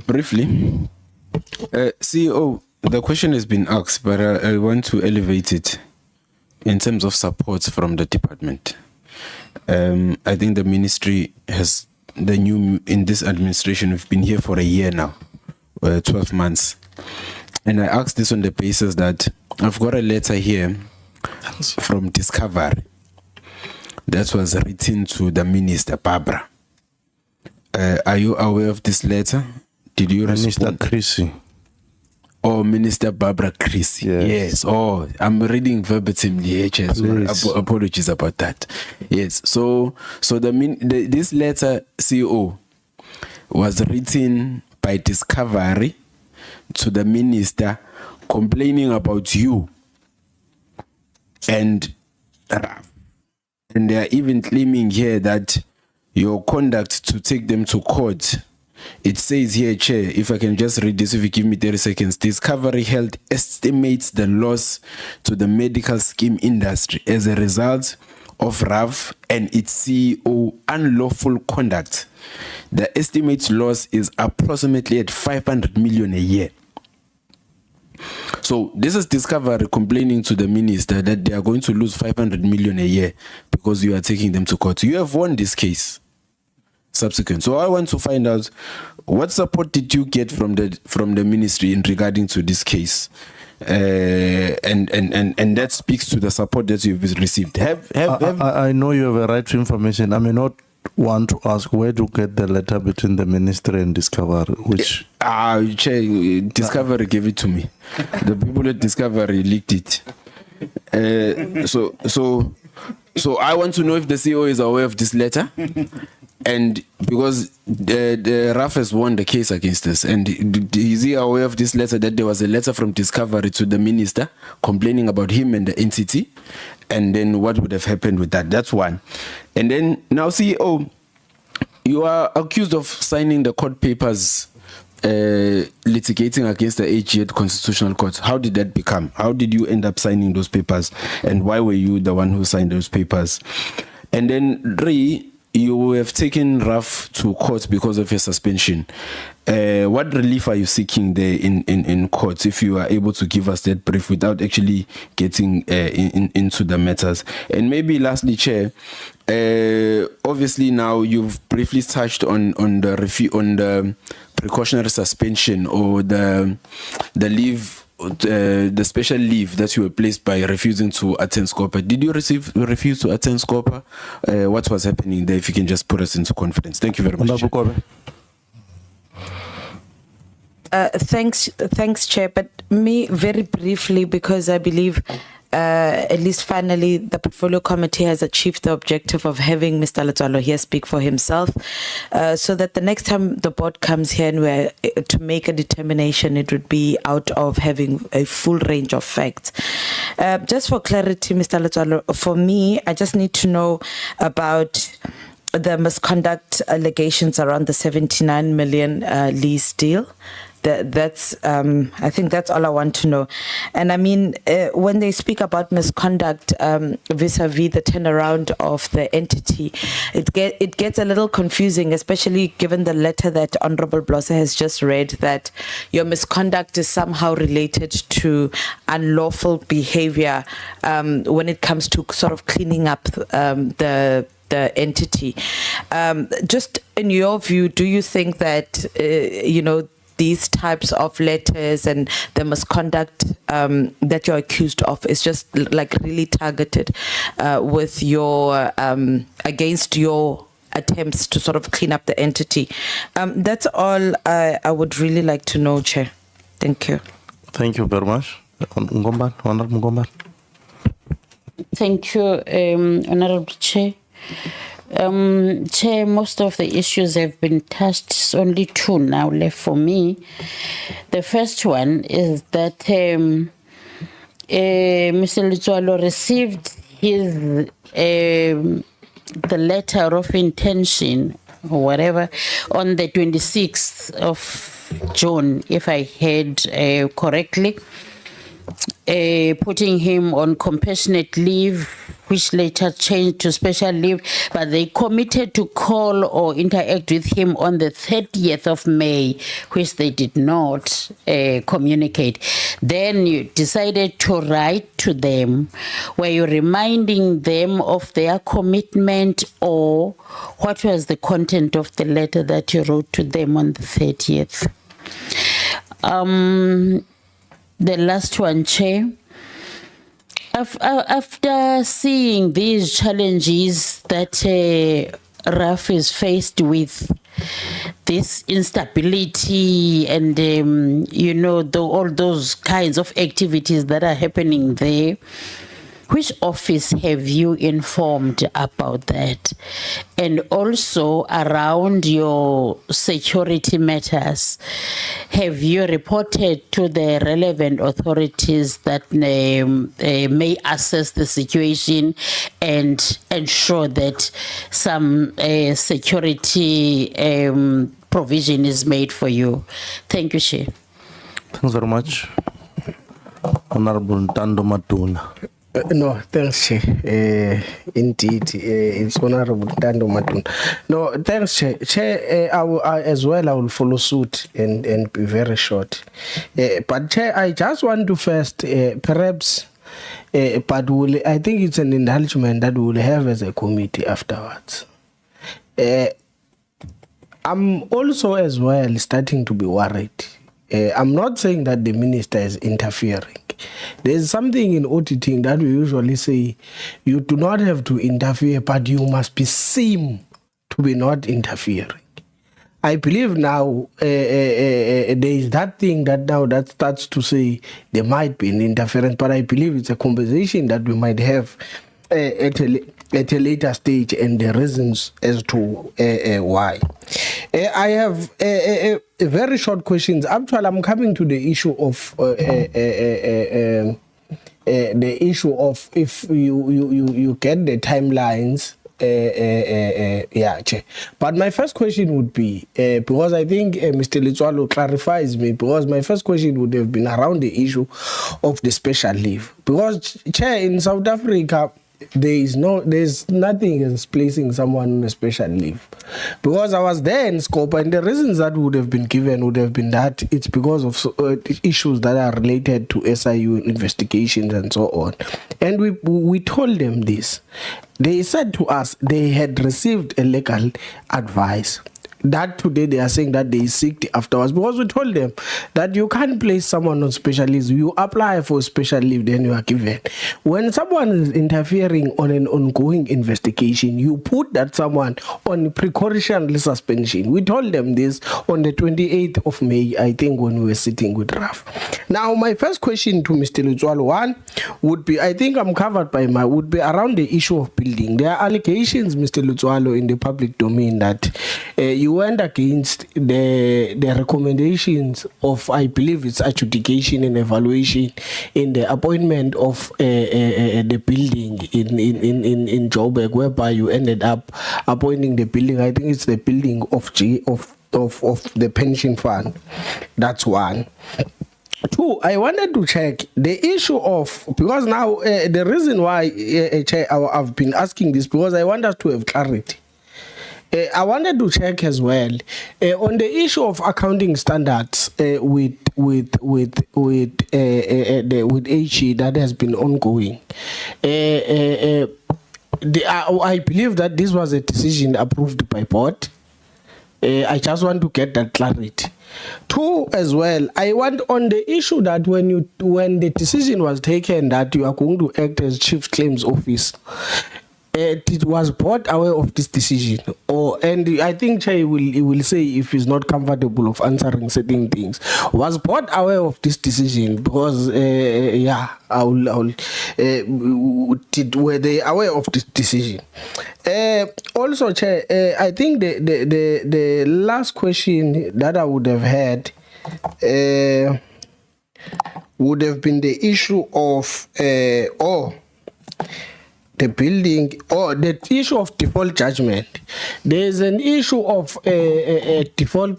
briefly, CEO, the question has been asked, but I want to elevate it in terms of support from the department. I think the ministry has in this administration, we've been here for a year now, 12 months. And I asked this on the basis that I've got a letter here from Discovery that was written to the Minister Barbara. Are you aware of this letter? Did you Minister respond? Chrissy. Oh, Minister Barbara Chrissy. Yes. Oh, I'm reading verbatim here. So apologies about that. Yes. So this letter, CEO, was written by Discovery to the minister, complaining about you and RAF. And they are even claiming here that your conduct to take them to court It says here, Chair, if I can just read this, if you give me 30 seconds. Discovery Health estimates the loss to the medical scheme industry as a result of RAF and its CEO unlawful conduct. The estimated loss is approximately at 500 million a year. So this is Discovery complaining to the minister that they are going to lose 500 million a year because you are taking them to court. You have won this case subsequent. So I want to find out what support did you get from the ministry in regarding to this case, and that speaks to the support that you've received. I know you have a right to information. I may not want to ask where to get the letter between the ministry and Discovery, which Chair, Discovery gave it to me. The people at Discovery leaked it. So I want to know if the CEO is aware of this letter, and because the RAF has won the case against us, and is he aware of this letter, that there was a letter from Discovery to the minister complaining about him and the entity, and then what would have happened with that? That's one. And then now, CEO, you are accused of signing the court papers litigating against the AG at Constitutional Court. How did that become? How did you end up signing those papers, and why were you the one who signed those papers? And then Ray, you have taken RAF to court because of your suspension. What relief are you seeking there in court, if you are able to give us that brief without actually getting into the matters? And maybe lastly, Chair, obviously now you've briefly touched on the precautionary suspension, or the leave, the special leave that you were placed by refusing to attend Scopa. Did you refuse to attend Scopa? What was happening there? If you can just put us into confidence. Thank you very much. Thanks, Chair. But me, very briefly, because I believe at least finally the portfolio committee has achieved the objective of having Mr. Letsoalo here speak for himself, so that the next time the board comes here and we're to make a determination, it would be out of having a full range of facts. Just for clarity, Mr. Letsoalo, for me, I just need to know about the misconduct allegations around the 79 million lease deal. That's I think that's all I want to know. And I mean, when they speak about misconduct vis-a-vis the turnaround of the entity, it gets a little confusing, especially given the letter that Honorable Blosse has just read, that your misconduct is somehow related to unlawful behavior when it comes to sort of cleaning up the entity. Just in your view, do you think that these types of letters and the misconduct that you're accused of is just like really targeted with your against your attempts to sort of clean up the entity? That's all I would really like to know, Chair. Thank you. Thank you very much. Honorable Ngomba. Thank you, Honorable Chair. Chair, most of the issues have been touched. It's only two now left for me. The first one is that Mr. Letsoalo received his the letter of intention or whatever on the 26th of June, if I heard correctly, putting him on compassionate leave, which later changed to special leave, but they committed to call or interact with him on the 30th of May, which they did not communicate. Then you decided to write to them. Were you reminding them of their commitment, or what was the content of the letter that you wrote to them on the 30th? The last one, Chair. After seeing these challenges that RAF is faced with, this instability and, all those kinds of activities that are happening there, which office have you informed about that? And also around your security matters, have you reported to the relevant authorities that may assess the situation and ensure that some security provision is made for you. Thank you, Chair. Thanks very much. Honorable Ntando Matuna. No, thanks, Chair. Indeed, it's Honorable Ntando Matuna. No, thanks, Chair. Chair, I will follow suit and be very short. But Chair, I just want to first, perhaps, but I think it's an indulgement that we'll have as a committee afterwards. I'm also as well starting to be worried. I'm not saying that the minister is interfering. There's something in auditing that we usually say, you do not have to interfere, but you must be seen to be not interfering. I believe now there is that thing that now that starts to say there might be an interference, but I believe it's a conversation that we might have at a later stage and the reasons as to why. I have a very short questions. Actually, I'm coming to the issue of if you get the timelines. Yeah, Chair. But my first question would be because I think Mr. Letsoalo clarifies me, because my first question would have been around the issue of the special leave, because Chair, in South Africa there's nothing as placing someone on a special leave, because I was there in scope and the reasons that would have been given would have been that it's because of issues that are related to SIU investigations and so on. And we told them this. They said to us they had received a legal advice. That today they are saying that they seeked afterwards, because we told them that you can't place someone on special leave. You apply for special leave, then you are given. When someone is interfering on an ongoing investigation, you put that someone on precautionary suspension. We told them this on the 28th of May, I think, when we were sitting with RAF. Now, my first question to Mr. Letsoalo, one would be, I think I'm covered by would be around the issue of building. There are allegations, Mr. Letsoalo, in the public domain that you went against the recommendations of, I believe it's adjudication and evaluation in the appointment of the building in Joburg, whereby you ended up appointing the building. I think it's the building of the pension fund. That's one. Two, I wanted to check the issue of, because now the reason why I've been asking this, because I want us to have clarity. I wanted to check as well on the issue of accounting standards with HE that has been ongoing. I believe that this was a decision approved by board. I just want to get that clarity. Two, as well, I want on the issue that when the decision was taken that you are going to act as chief claims officer, it was board aware of this decision, and I think Chai will say if he's not comfortable of answering certain things. Was board aware of this decision? Because were they aware of this decision? Also, Chai, I think the last question that I would have had would have been the issue of the building, or the issue of default judgment. There's an issue of default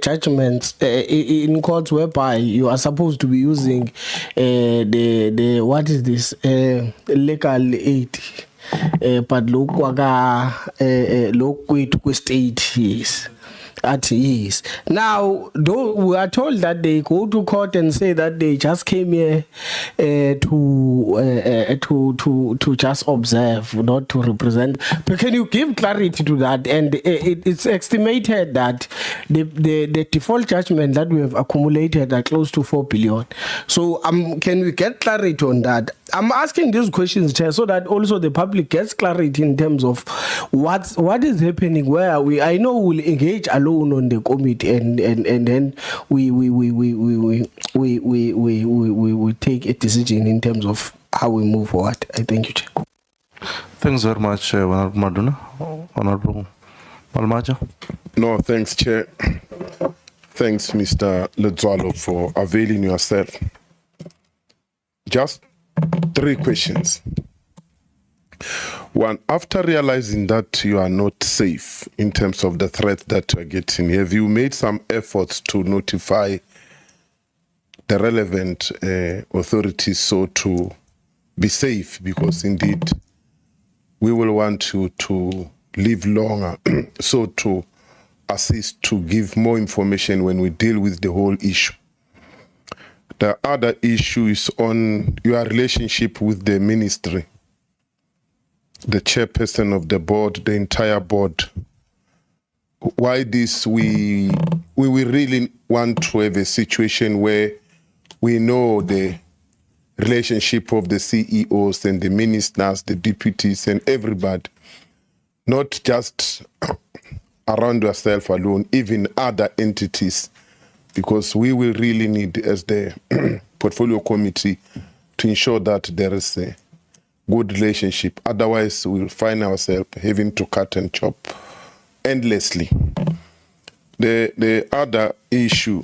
judgments in courts whereby you are supposed to be using the what is this legal aid, but look state is. At ease. Now, though we are told that they go to court and say that they just came here to just observe, not to represent. But can you give clarity to that? And it's estimated that the default judgment that we have accumulated are close to 4 billion. So can we get clarity on that? I'm asking these questions, Chair, so that also the public gets clarity in terms of what is happening. Where I know we'll engage alone on the committee, and then we take a decision in terms of how we move forward. I thank you, Chair. Thanks very much, Honorable Maduna. Honorable Malmaja. No, thanks, Chair. Thanks, Mr. Letsoalo, for availing yourself. Just 3 questions. One, after realizing that you are not safe in terms of the threat that you are getting, have you made some efforts to notify the relevant authorities so to be safe? Because indeed, we will want you to live longer, so to assist to give more information when we deal with the whole issue. The other issue is on your relationship with the ministry, the chairperson of the board, the entire board. Why this? We really want to have a situation where we know the relationship of the CEOs and the ministers, the deputies and everybody, not just around yourself alone, even other entities, because we will really need, as the portfolio committee, to ensure that there is a good relationship. Otherwise, we'll find ourselves having to cut and chop endlessly. The other issue,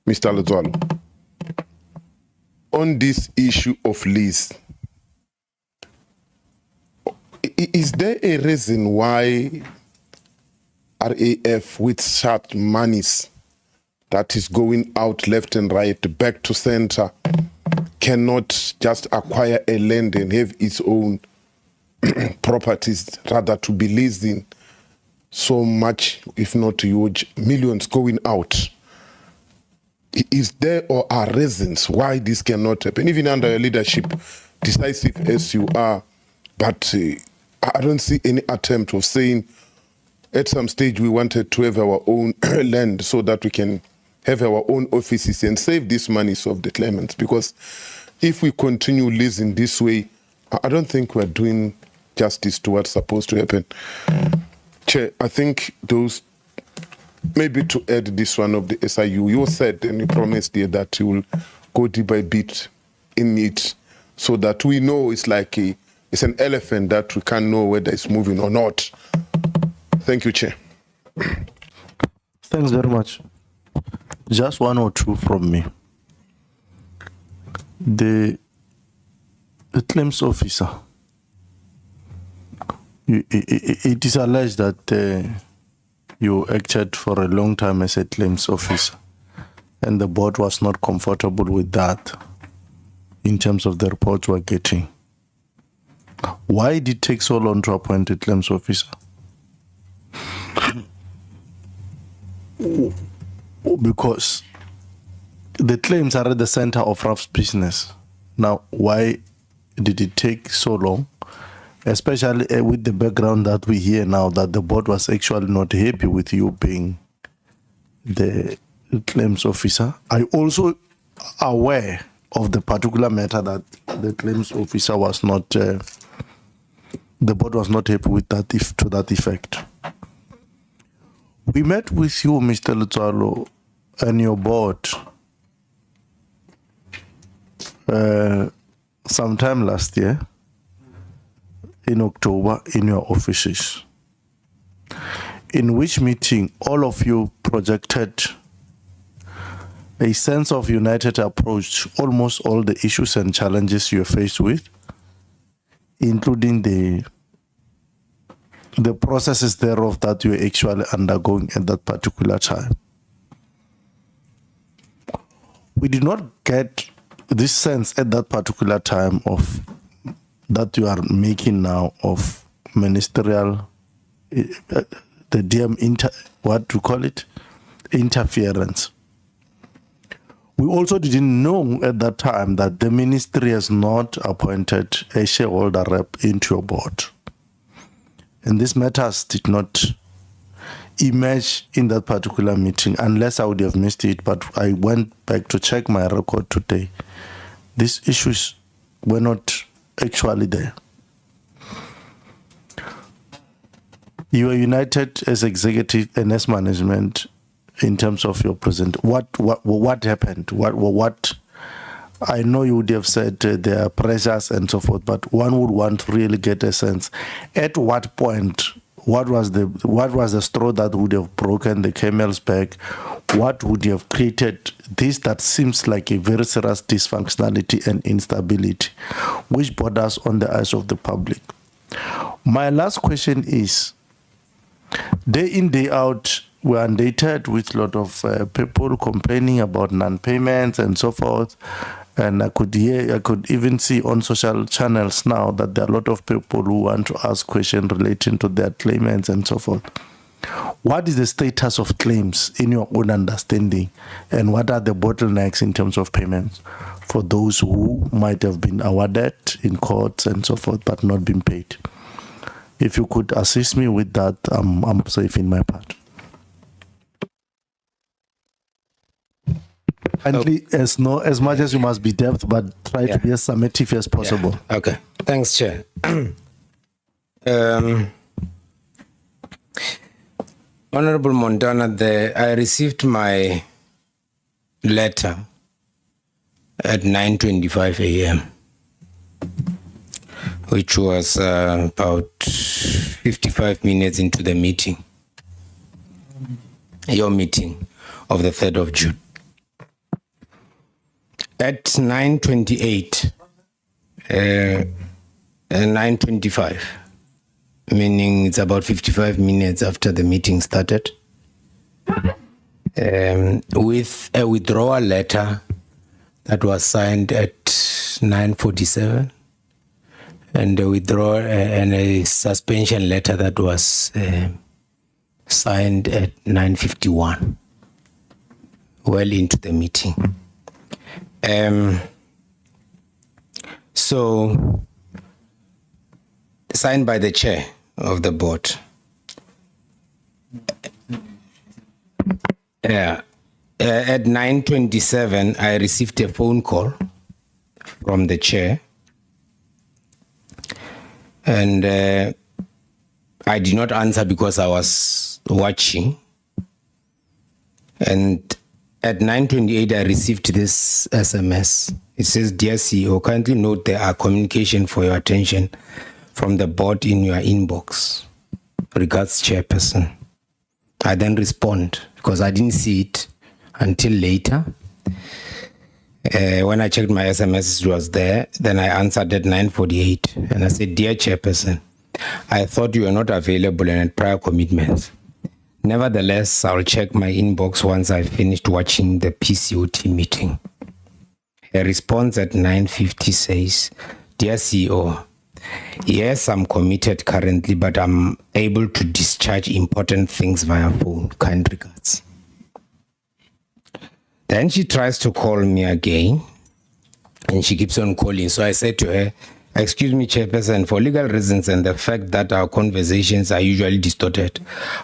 Mr. Letsoalo, on this issue of lease, is there a reason why RAF, with such monies that is going out left and right, back to center, cannot just acquire a land and have its own properties, rather to be leasing so much, if not huge, millions going out? Is there or are reasons why this cannot happen, even under your leadership, decisive as you are? But I don't see any attempt of saying at some stage we wanted to have our own land so that we can have our own offices and save this money of the claimants. Because if we continue leasing this way, I don't think we're doing justice to what's supposed to happen. Chair, I think those, maybe to add this one of the SIU, you said and you promised here that you will go bit by bit in it so that we know it's like it's an elephant that we can't know whether it's moving or not. Thank you, Chair. Thanks very much. Just one or two from me. The claims officer, it is alleged that you acted for a long time as a claims officer, and the board was not comfortable with that in terms of the reports we're getting. Why did it take so long to appoint a claims officer? Because the claims are at the center of RAF's business. Now, why did it take so long? Especially with the background that we hear now that the board was actually not happy with you being the claims officer. I also aware of the particular matter that the claims officer was not, the board was not happy with that, to that effect. We met with you, Mr. Letsoalo, and your board sometime last year in October in your offices, in which meeting all of you projected a sense of united approach to almost all the issues and challenges you're faced with, including the processes thereof that you're actually undergoing at that particular time. We did not get this sense at that particular time of that you are making now of ministerial, the DM, what to call it, interference. We also didn't know at that time that the ministry has not appointed a shareholder rep into your board. And these matters did not emerge in that particular meeting, unless I would have missed it, but I went back to check my record today. These issues were not actually there. You are united as executive and as management in terms of your present. What happened? What? I know you would have said there are pressures and so forth, but one would want to really get a sense. At what point what was the straw that would have broken the camel's back? What would have created this that seems like a very serious dysfunctionality and instability, which borders on the eyes of the public? My last question is, day in, day out, we're inundated with a lot of people complaining about non-payments and so forth. And I could even see on social channels now that there are a lot of people who want to ask questions relating to their claimants and so forth. What is the status of claims in your own understanding? And what are the bottlenecks in terms of payments for those who might have been awarded in courts and so forth, but not been paid? If you could assist me with that, I'm safe in my part. Kindly, as much as you must be depth, but try to be as summative as possible. Yeah. Okay. Thanks, Chair. Honorable Montana, I received my letter at 9:25 a.m., which was about 55 minutes into the meeting, your meeting of the 3rd of June. At 9:28, 9:25, meaning it's about 55 minutes after the meeting started, with a withdrawal letter that was signed at 9:47, and a suspension letter that was signed at 9:51, well into the meeting. So signed by the chair of the board. At 9:27, I received a phone call from the chair, and I did not answer because I was watching. And at 9:28, I received this SMS. It says, "Dear CEO, kindly note there are communication for your attention from the board in your inbox. Regards, Chairperson." I then respond because I didn't see it until later. When I checked my SMS, it was there. Then I answered at 9:48 and I said, "Dear Chairperson, I thought you were not available and had prior commitments. Nevertheless, I'll check my inbox once I've finished watching the PCOT meeting." A response at 9:50 says, "Dear CEO, yes, I'm committed currently, but I'm able to discharge important things via phone. Kind regards." Then she tries to call me again, and she keeps on calling. So I said to her, "Excuse me, Chairperson, for legal reasons and the fact that our conversations are usually distorted,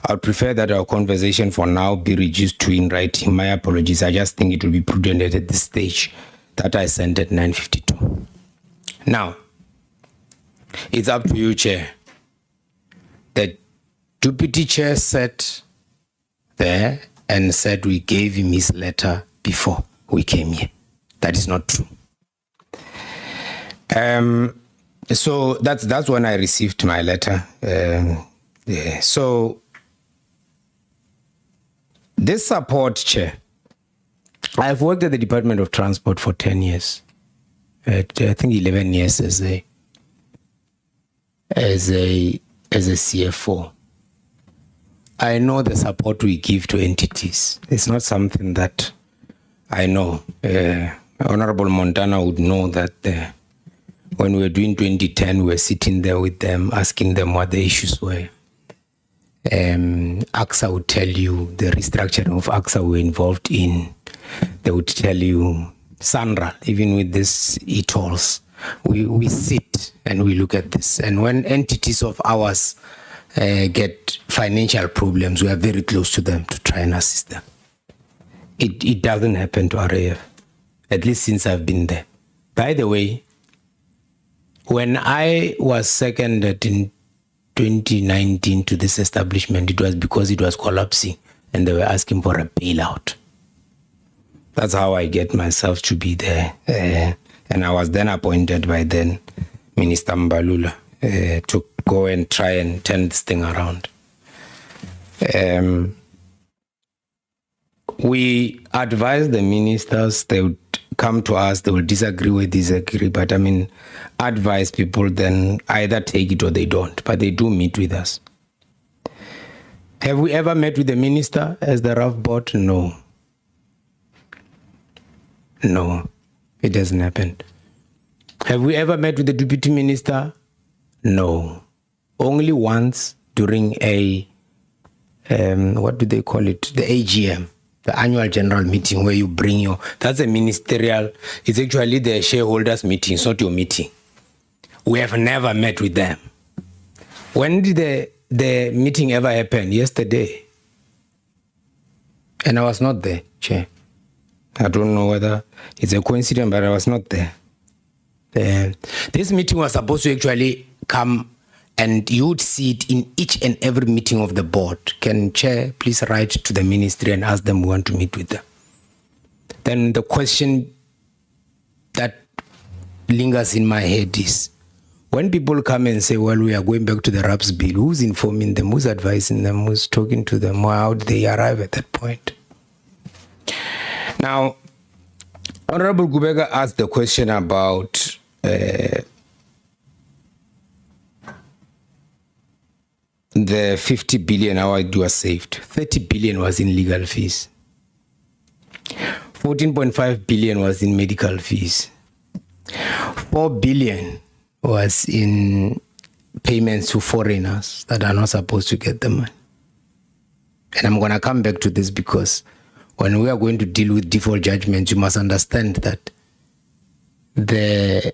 I would prefer that our conversation for now be reduced to in writing. My apologies. I just think it will be prudent at this stage." That I sent at 9:52. Now, it's up to you, Chair. The deputy chair sat there and said we gave him his letter before we came here. That is not true. So that's when I received my letter. So this support, Chair, I've worked at the Department of Transport for 10 years. I think 11 years as a CFO. I know the support we give to entities. It's not something that I know. Honorable Montana would know that when we were doing 2010, we were sitting there with them, asking them what the issues were. AXA would tell you the restructuring of AXA we were involved in. They would tell you, Sandra, even with these e-tolls, we sit and we look at this. And when entities of ours get financial problems, we are very close to them to try and assist them. It doesn't happen to RAF, at least since I've been there. By the way, when I was seconded in 2019 to this establishment, it was because it was collapsing and they were asking for a bailout. That's how I get myself to be there. And I was then appointed by then Minister Mbalula to go and try and turn this thing around. We advise the ministers, they would come to us, they will disagree, we disagree, but I mean, advise people, then either take it or they don't, but they do meet with us. Have we ever met with the minister as the RAF board? No. No, it hasn't happened. Have we ever met with the deputy minister? No. Only once during a, what do they call it? The AGM, the annual general meeting where you bring your, that's a ministerial, it's actually the shareholders meeting, it's not your meeting. We have never met with them. When did the meeting ever happen? Yesterday. And I was not there, Chair. I don't know whether it's a coincidence, but I was not there. This meeting was supposed to actually come and you would see it in each and every meeting of the board. Can Chair please write to the ministry and ask them we want to meet with them? Then the question that lingers in my head is, when people come and say, well, we are going back to the RAPS bill, who's informing them, who's advising them, who's talking to them, how did they arrive at that point? Now, Honorable Gubega asked the question about the 50 billion, how it was saved. 30 billion was in legal fees. 14.5 billion was in medical fees. 4 billion was in payments to foreigners that are not supposed to get the money. And I'm going to come back to this because when we are going to deal with default judgments, you must understand that the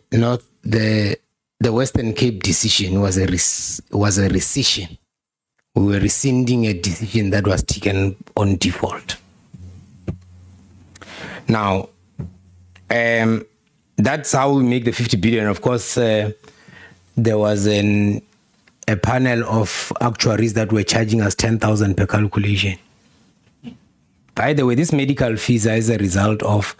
Western Cape decision was a rescission. We were rescinding a decision that was taken on default. Now, that's how we make the 50 billion. Of course, there was a panel of actuaries that were charging us 10,000 per calculation. By the way, this medical fees are as a result of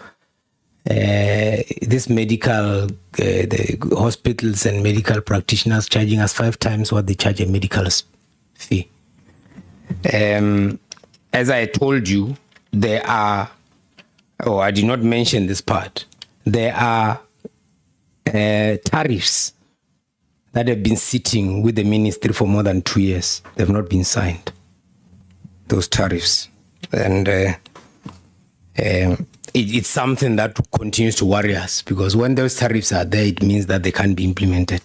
this medical, the hospitals and medical practitioners charging us 5 times what they charge a medical fee. As I told you, there are, I did not mention this part, there are tariffs that have been sitting with the ministry for more than 2 years. They've not been signed, those tariffs. And it's something that continues to worry us, because when those tariffs are there, it means that they can't be implemented.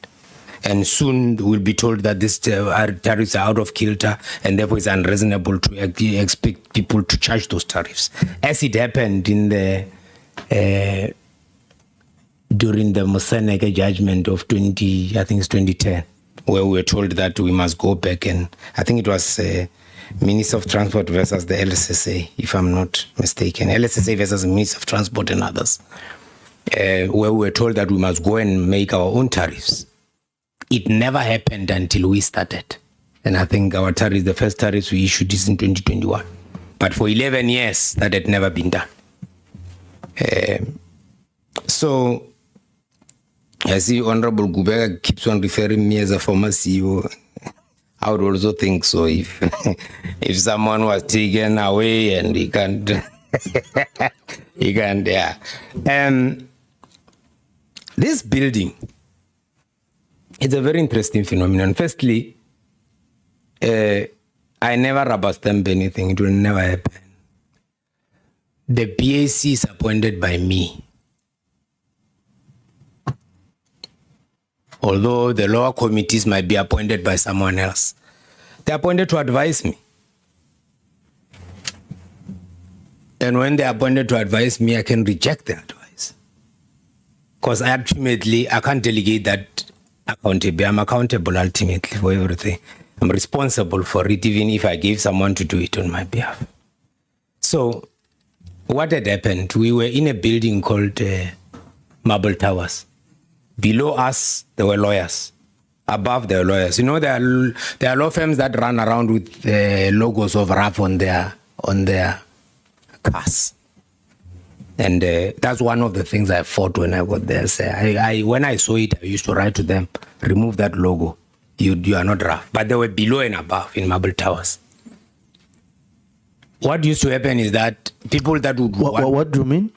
And soon we'll be told that these tariffs are out of kilter, and therefore it's unreasonable to expect people to charge those tariffs. As it happened in the during the Moseneke judgment of 2010, where we were told that we must go back, and I think it was Minister of Transport versus the LSSA, if I'm not mistaken. LSSA versus Minister of Transport and others, where we were told that we must go and make our own tariffs. It never happened until we started. And I think our tariffs, the first tariffs we issued is in 2021. But for 11 years, that had never been done. So, I see Honorable Gubega keeps on referring me as a former CEO. I would also think so if someone was taken away and he can't, yeah. This building, it's a very interesting phenomenon. Firstly, I never rubber stamp anything. It will never happen. The PAC is appointed by me. Although the lower committees might be appointed by someone else. They're appointed to advise me. And when they're appointed to advise me, I can reject the advice. Because ultimately, I can't delegate that accountability. I'm accountable ultimately for everything. I'm responsible for it, even if I gave someone to do it on my behalf. So, what had happened? We were in a building called Marble Towers. Below us, there were lawyers. Above, there were lawyers. You know, there are law firms that run around with logos of RAF on their cars. And that's one of the things I fought when I got there. So when I saw it, I used to write to them, remove that logo. you are not RAF. But they were below and above in Marble Towers. What used to happen is that people that would... What do you mean?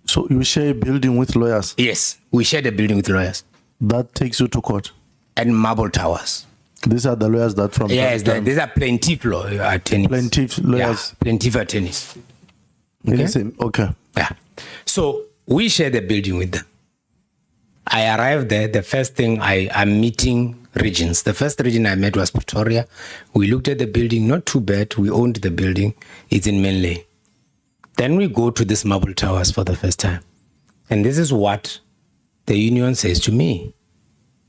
So you share a building with lawyers? Yes, we shared a building with lawyers. That takes you to court? And Marble Towers. These are the lawyers that from... Yes, these are plaintiff attorneys. Plaintiff lawyers? Yeah, plaintiff attorneys. Okay. Yeah. So we shared the building with them. I arrived there. The first thing I'm meeting regions. The first region I met was Pretoria. We looked at the building, not too bad. We owned the building. It's in Manley. Then we go to this Marble Towers for the first time. And this is what the union says to me.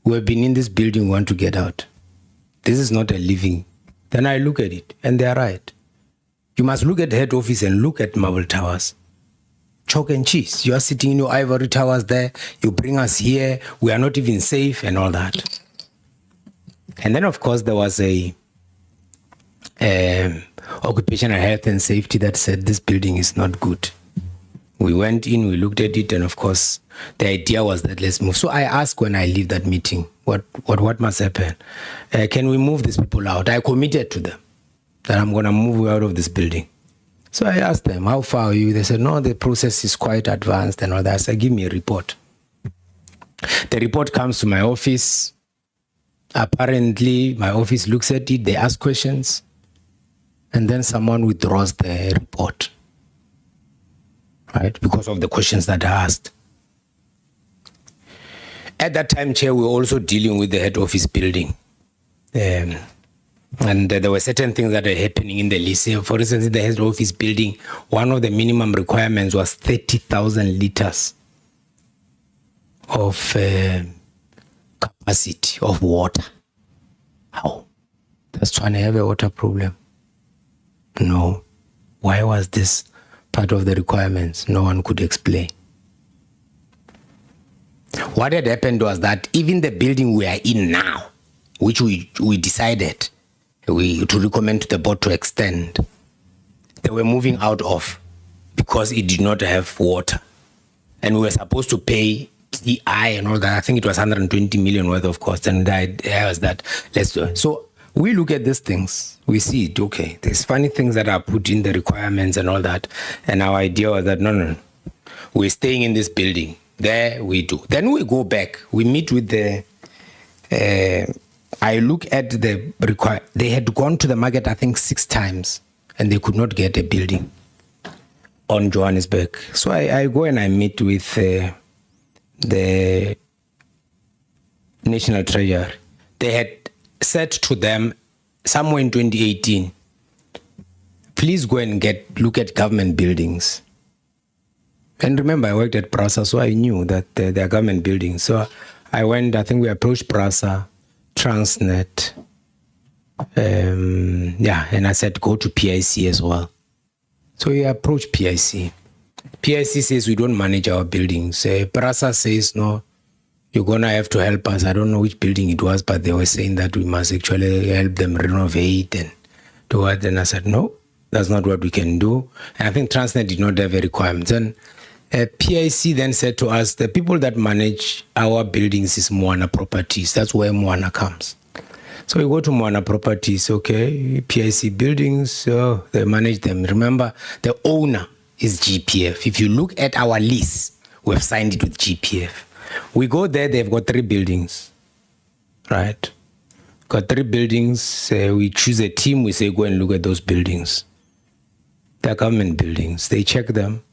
We have been in this building, we want to get out. This is not a living. Then I look at it, and they are right. You must look at the head office and look at Marble Towers. Chalk and cheese. You are sitting in your ivory towers there. You bring us here. We are not even safe and all that. And then, of course, there was a occupational health and safety that said this building is not good. We went in, we looked at it, and of course, the idea was that let's move. So I asked when I leave that meeting, what must happen? Can we move these people out? I committed to them that I'm going to move you out of this building. So I asked them, how far are you? They said, no, the process is quite advanced and all that. I said, give me a report. The report comes to my office. Apparently, my office looks at it, they ask questions, and then someone withdraws the report, right, because of the questions that I asked. At that time, Chair, we were also dealing with the head office building. And there were certain things that are happening in the lease. For instance, in the head office building, one of the minimum requirements was 30,000 liters of capacity of water. How? Does Tshwane have a water problem? No. Why was this part of the requirements? No one could explain. What had happened was that even the building we are in now, which we decided to recommend to the board to extend, they were moving out of because it did not have water. And we were supposed to pay TI and all that. I think it was 120 million worth of cost. And the idea was that, let's do it. So we look at these things, we see it, okay, there's funny things that are put in the requirements and all that. And our idea was that, no, we're staying in this building. There we do. Then we go back, we meet with the, I look at the they had gone to the market, I think 6 times, and they could not get a building on Johannesburg. So I go and I meet with the National Treasury. They had said to them somewhere in 2018, please go and look at government buildings. And remember, I worked at PRASA, so I knew that they are government buildings. So I went, I think we approached PRASA, Transnet, and I said, go to PIC as well. So we approached PIC. PIC says we don't manage our buildings. PRASA says, no, you're going to have to help us. I don't know which building it was, but they were saying that we must actually help them renovate and do it. And I said, no, that's not what we can do. And I think Transnet did not have a requirement. And PIC then said to us, the people that manage our buildings is Moana Properties. That's where Moana comes. So we go to Moana Properties, okay, PIC buildings, they manage them. Remember, the owner is GPF. If you look at our lease, we have signed it with GPF. We go there, they've got 3 buildings, right? Got 3 buildings, we choose a team, we say, go and look at those buildings. They're government buildings. They check them.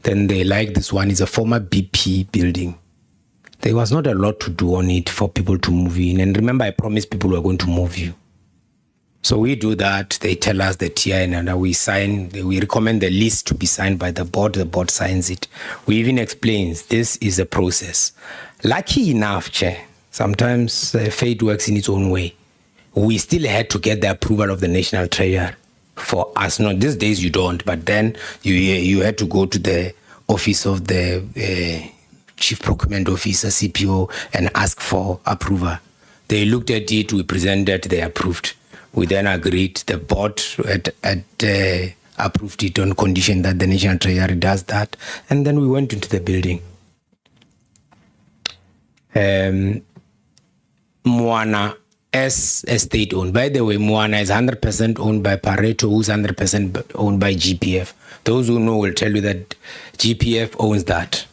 Then they like this one. It's a former BP building. There was not a lot to do on it for people to move in. And remember, I promised people we were going to move you. So we do that. They tell us the TI and we sign. We recommend the list to be signed by the board. The board signs it. We even explains this is a process. Lucky enough, Chair, sometimes fate works in its own way. We still had to get the approval of the National Treasury. For us, not these days you don't, but then you had to go to the office of the Chief Procurement Officer, CPO, and ask for approval. They looked at it, we presented, they approved. We then agreed, the board approved it on condition that the National Treasury does that, and then we went into the building. Moana as a state-owned. By the way, Moana is 100% owned by Pareto, who's 100% owned by GPF. Those who know will tell you that GPF owns that.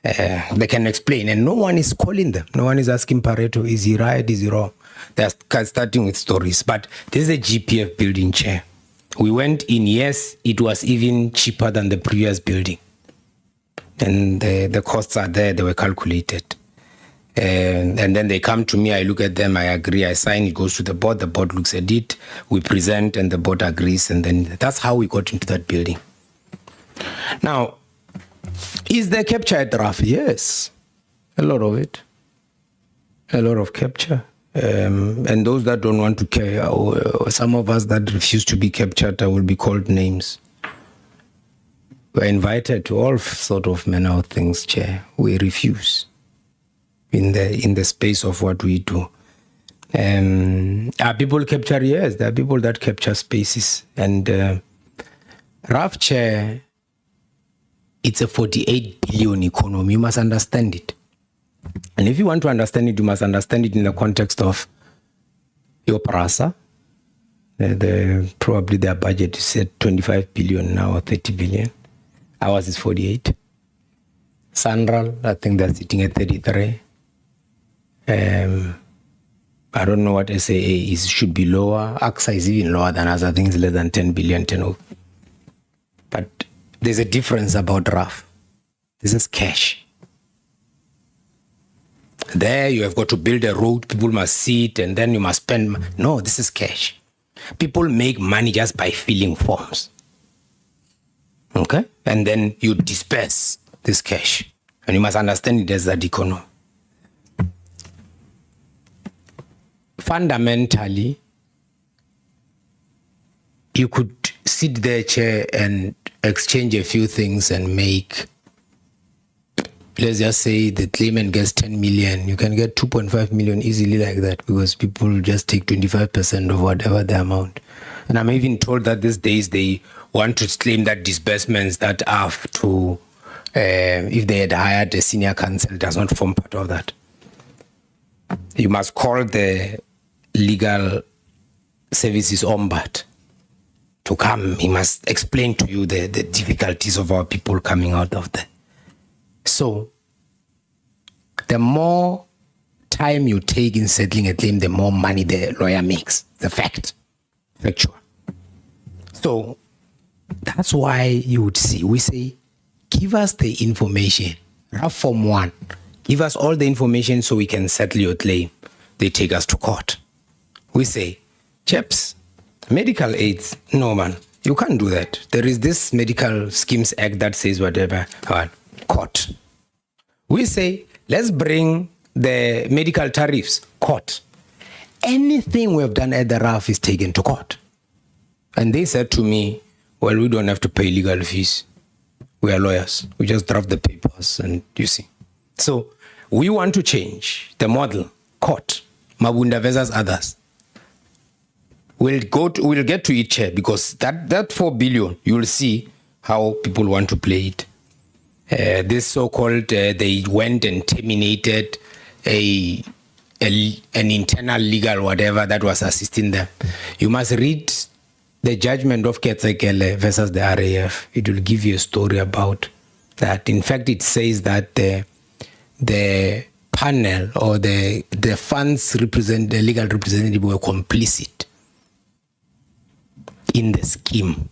They can explain, and no one is calling them. No one is asking Pareto, is he right, is he wrong? They're starting with stories. But this is a GPF building, Chair. We went in, yes, it was even cheaper than the previous building. And the costs are there, they were calculated. And then they come to me, I look at them, I agree, I sign, it goes to the board looks at it, we present, and the board agrees, and then that's how we got into that building. Now, is there capture at RAF? Yes, a lot of it. A lot of capture. And those that don't want to care, or some of us that refuse to be captured, will be called names. We're invited to all sort of manner of things, Chair. We refuse in the space of what we do. Are people capture? Yes, there are people that capture spaces. And RAF, Chair, it's a 48 billion economy. You must understand it. And if you want to understand it, you must understand it in the context of your PRASA. Probably their budget is at 25 billion now, or 30 billion. Ours is 48. Sanral, I think they're sitting at 33. I don't know what SAA is, should be lower. AXA is even lower than us. I think it's less than 10 billion, 10. But there's a difference about RAF. This is cash. There you have got to build a road, people must see it, and then you must spend. No, this is cash. People make money just by filling forms. Okay? And then you disperse this cash. And you must understand it as that economy. Fundamentally, you could sit there, Chair, and exchange a few things and make, let's just say the claimant gets 10 million, you can get 2.5 million easily like that, because people just take 25% of whatever the amount. And I'm even told that these days they want to claim that disbursements that are to, if they had hired a senior counsel, does not form part of that. You must call the legal services ombud to come. He must explain to you the difficulties of our people coming out of there. So, the more time you take in settling a claim, the more money the lawyer makes. The fact. Factual. So, that's why you would see, we say, give us the information. RAF Form 1. Give us all the information so we can settle your claim. They take us to court. We say, chaps, medical aids, no man, you can't do that. There is this Medical Schemes Act that says whatever. Court. We say, let's bring the medical tariffs. Court. Anything we have done at the RAF is taken to court. And they said to me, well, we don't have to pay legal fees. We are lawyers. We just draft the papers and you see. So we want to change the model. Court. Mabunda versus others. We'll get to it, Chair, because that 4 billion, you'll see how people want to play it. This so-called, they went and terminated an internal legal whatever that was assisting them. You must read the judgment of Ketsekele versus the RAF. It will give you a story about that. In fact, it says that the panel or the funds the legal representative were complicit in the scheme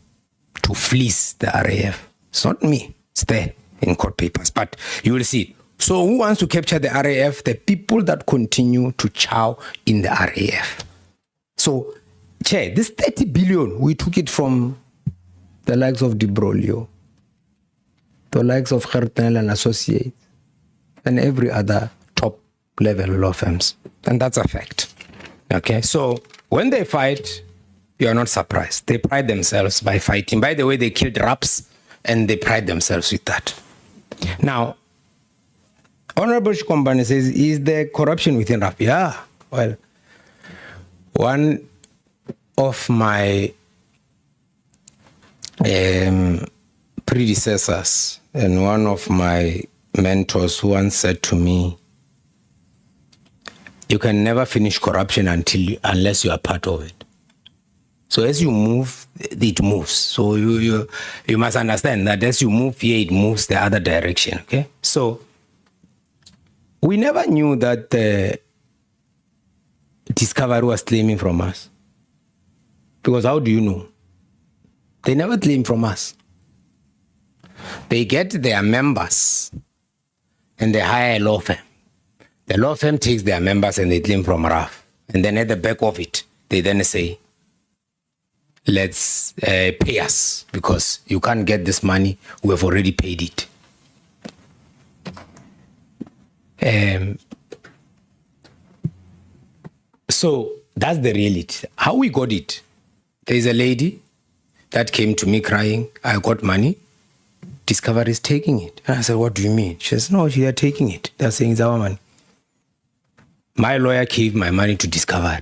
to fleece the RAF. It's not me. It's there in court papers. But you will see. So who wants to capture the RAF? The people that continue to chow in the RAF. So, Chair, this 30 billion, we took it from the likes of De Broglie, the likes of Gertnel and Associates, and every other top-level law firms. And that's a fact. Okay? So, when they fight, you are not surprised. They pride themselves by fighting. By the way, they killed RAPs, and they pride themselves with that. Now, Honorable Shikombane says, is there corruption within RAF? Yeah. Well, one of my predecessors and one of my mentors once said to me, you can never finish corruption unless you are part of it. So as you move, it moves. So you must understand that as you move here, it moves the other direction. Okay. So we never knew that Discovery was claiming from us. Because how do you know? They never claim from us. They get their members and they hire a law firm. The law firm takes their members and they claim from RAF. And then at the back of it, they then say, let's pay us because you can't get this money. We have already paid it. So that's the reality. How we got it? There's a lady that came to me crying, I got money. Discovery is taking it. And I said, what do you mean? She says, no, they are taking it. They're saying it's our money. My lawyer gave my money to Discovery.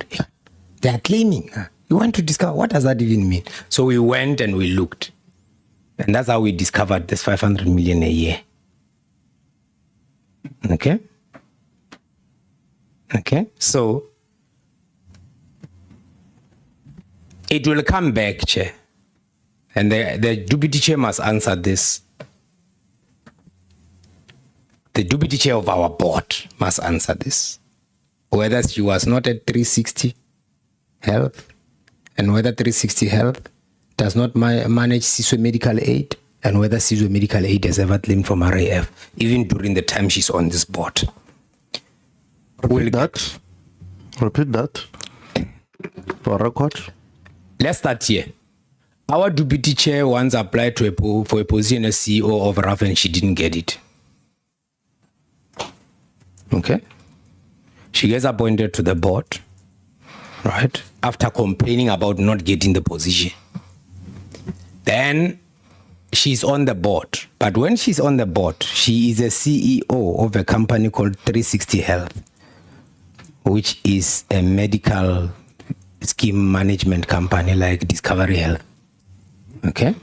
They are claiming. You want to discover? What does that even mean? So we went and we looked. And that's how we discovered this 500 million a year. Okay? Okay? So it will come back, Chair. And the deputy chair must answer this. The deputy chair of our board must answer this. Whether she was not at 360 Health, and whether 360 Health does not manage CISO Medical Aid, and whether CISO Medical Aid has ever claimed from RAF, even during the time she's on this board. Repeat that. For record. Let's start here. Our deputy chair once applied for a position as CEO of RAF and she didn't get it. Okay? She gets appointed to the board, right? After complaining about not getting the position. Then she's on the board. But when she's on the board, she is a CEO of a company called 360 Health, which is a medical scheme management company like Discovery Health. Okay?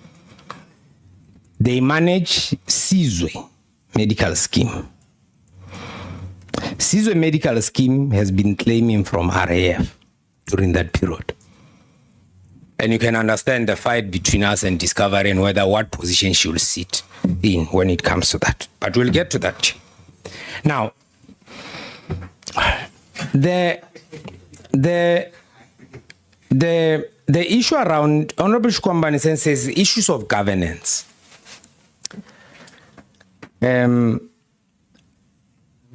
They manage CISO Medical Scheme. CISO Medical Scheme has been claiming from RAF during that period. And you can understand the fight between us and Discovery and whether what position she will sit in when it comes to that. But we'll get to that. Now, the issue around Honorable Shkwambane says issues of governance.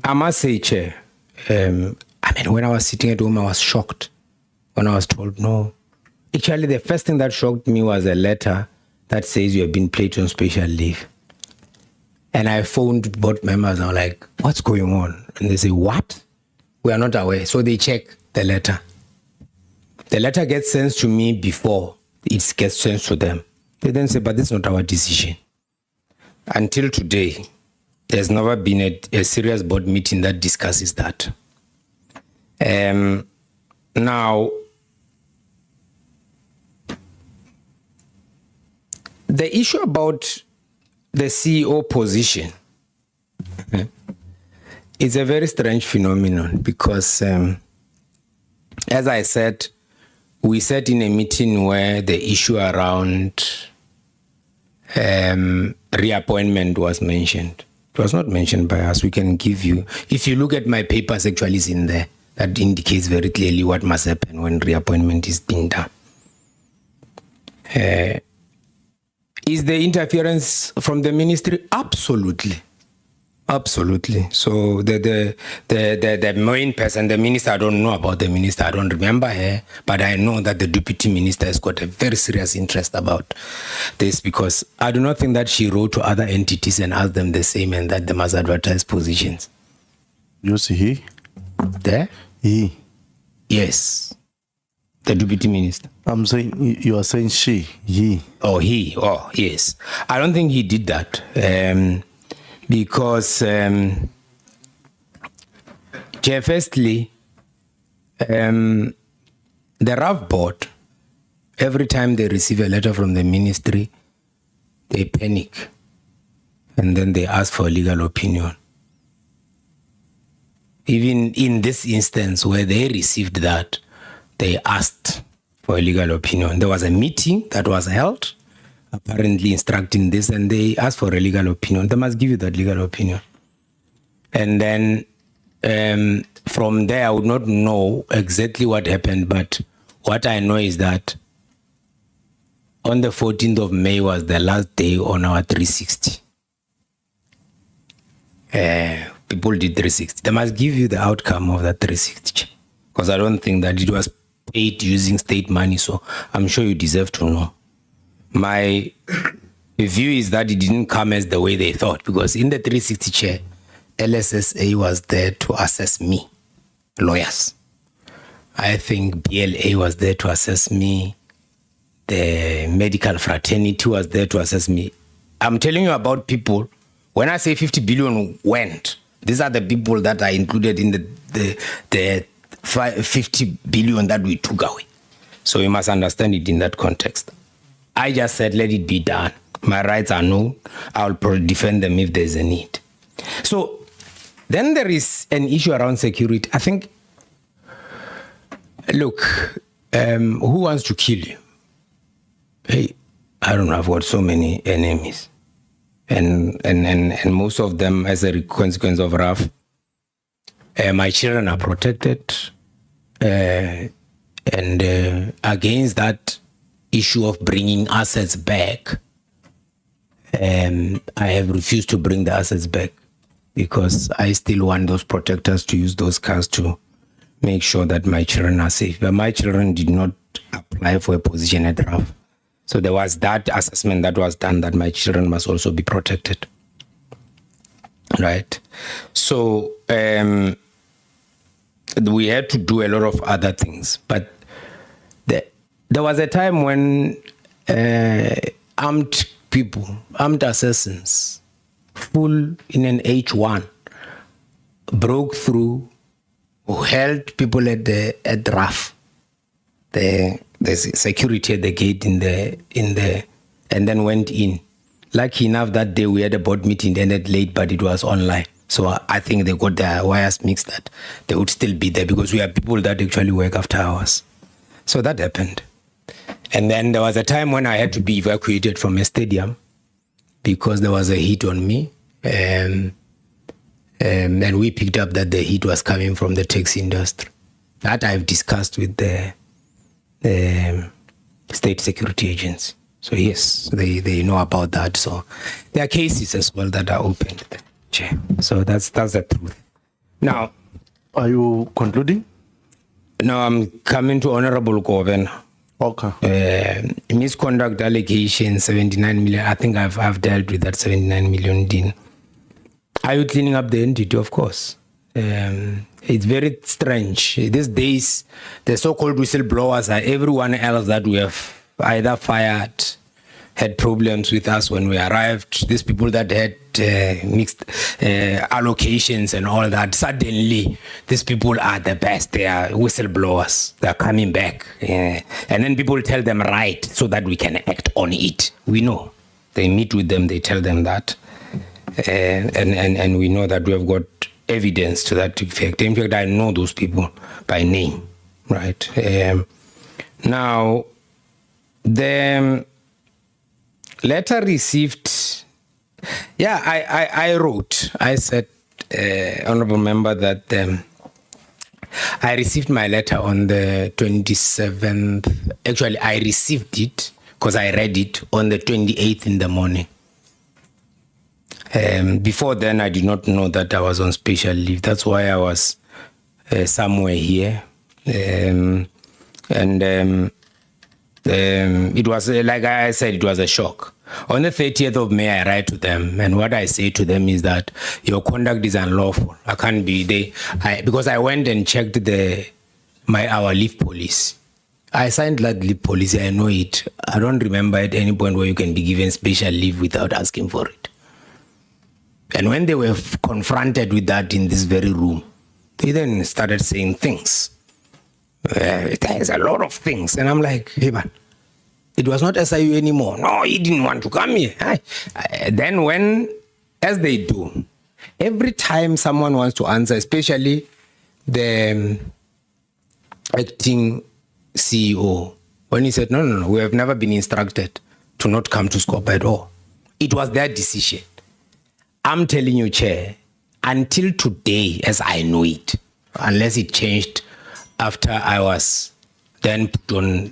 I must say, Chair, when I was sitting at home, I was shocked when I was told no. Actually, the first thing that shocked me was a letter that says you have been placed on special leave. And I phoned board members and I was like, what's going on? And they say, what? We are not aware. So they check the letter. The letter gets sent to me before it gets sent to them. They then say, but this is not our decision. Until today, there's never been a serious board meeting that discusses that. Now, the issue about the CEO position is a very strange phenomenon because, as I said, we sat in a meeting where the issue around reappointment was mentioned. It was not mentioned by us. We can give you, if you look at my papers, actually is in there. That indicates very clearly what must happen when reappointment is being done. Is there interference from the ministry? Absolutely. Absolutely. So the main person, the minister, I don't know about the minister. I don't remember her, but I know that the deputy minister has got a very serious interest about this because I do not think that she wrote to other entities and asked them the same and that they must advertise positions. You see he? There? He. Yes. The deputy minister. I'm saying, you are saying she, he. Oh, he. Oh, yes. I don't think he did that. Because, firstly, the RAF board, every time they receive a letter from the ministry, they panic and then they ask for a legal opinion. even in this instance where they received that, they asked for a legal opinion. There was a meeting that was held, apparently instructing this, and they asked for a legal opinion. They must give you that legal opinion. And then from there, I would not know exactly what happened, but what I know is that on the 14th of May was the last day on our 360. People did 360. They must give you the outcome of that 360, because I don't think that it was paid using state money, so I'm sure you deserve to know. My view is that it didn't come as the way they thought, because in the 360 chair, LSSA was there to assess me, lawyers. I think BLA was there to assess me. The medical fraternity was there to assess me. I'm telling you about people. When I say 50 billion went, these are the people that are included in the 50 billion that we took away. So you must understand it in that context. I just said, let it be done. My rights are known. I'll defend them if there's a need. So then there is an issue around security. I think, look, who wants to kill you? Hey, I don't know, I've got so many enemies. And most of them as a consequence of RAF. My children are protected. And against that issue of bringing assets back, I have refused to bring the assets back, because I still want those protectors to use those cars to make sure that my children are safe. But my children did not apply for a position at RAF. So there was that assessment that was done, that my children must also be protected. Right? So we had to do a lot of other things. But there was a time when armed people, armed assassins, full in an H1, broke through, held people at RAF. There's security at the gate in the and then went in. Lucky enough, that day we had a board meeting, ended late, but it was online. So I think they got their wires mixed that they would still be there, because we are people that actually work after hours. So that happened. And then there was a time when I had to be evacuated from a stadium because there was a hit on me. And we picked up that the heat was coming from the taxi industry. That I've discussed with the state security agency. So yes, they know about that. So there are cases as well that are opened. So that's the truth. Now, are you concluding? No, I'm coming to Honorable Governor. Okay. Misconduct allegation, 79 million. I think I've dealt with that 79 million deal. Are you cleaning up the entity? Of course. It's very strange. These days, the so-called whistleblowers are everyone else that we have either fired, had problems with us when we arrived. These people that had mixed allocations and all that, suddenly these people are the best. They are whistleblowers. They are coming back. And then people tell them right so that we can act on it. We know. They meet with them, they tell them that. And we know that we have got evidence to that effect. In fact, I know those people by name, right? Now, the letter received, I wrote, I said, Honorable Member, that I received my letter on the 27th. Actually, I received it because I read it on the 28th in the morning. Before then, I did not know that I was on special leave. That's why I was somewhere here. It was, like I said, it was a shock. On the 30th of May, I write to them, and what I say to them is that your conduct is unlawful. I can't be there. Because I went and checked our leave policy. I signed that leave policy, I know it. I don't remember at any point where you can be given special leave without asking for it. And when they were confronted with that in this very room, they then started saying things. There's a lot of things. And I'm like, hey man, it was not SIU anymore. No, he didn't want to come here. Then when, as they do, every time someone wants to answer, especially the acting CEO when he said, no, we have never been instructed to not come to Scope at all. It was their decision. I'm telling you, Chair, until today, as I know it, unless it changed after I was then put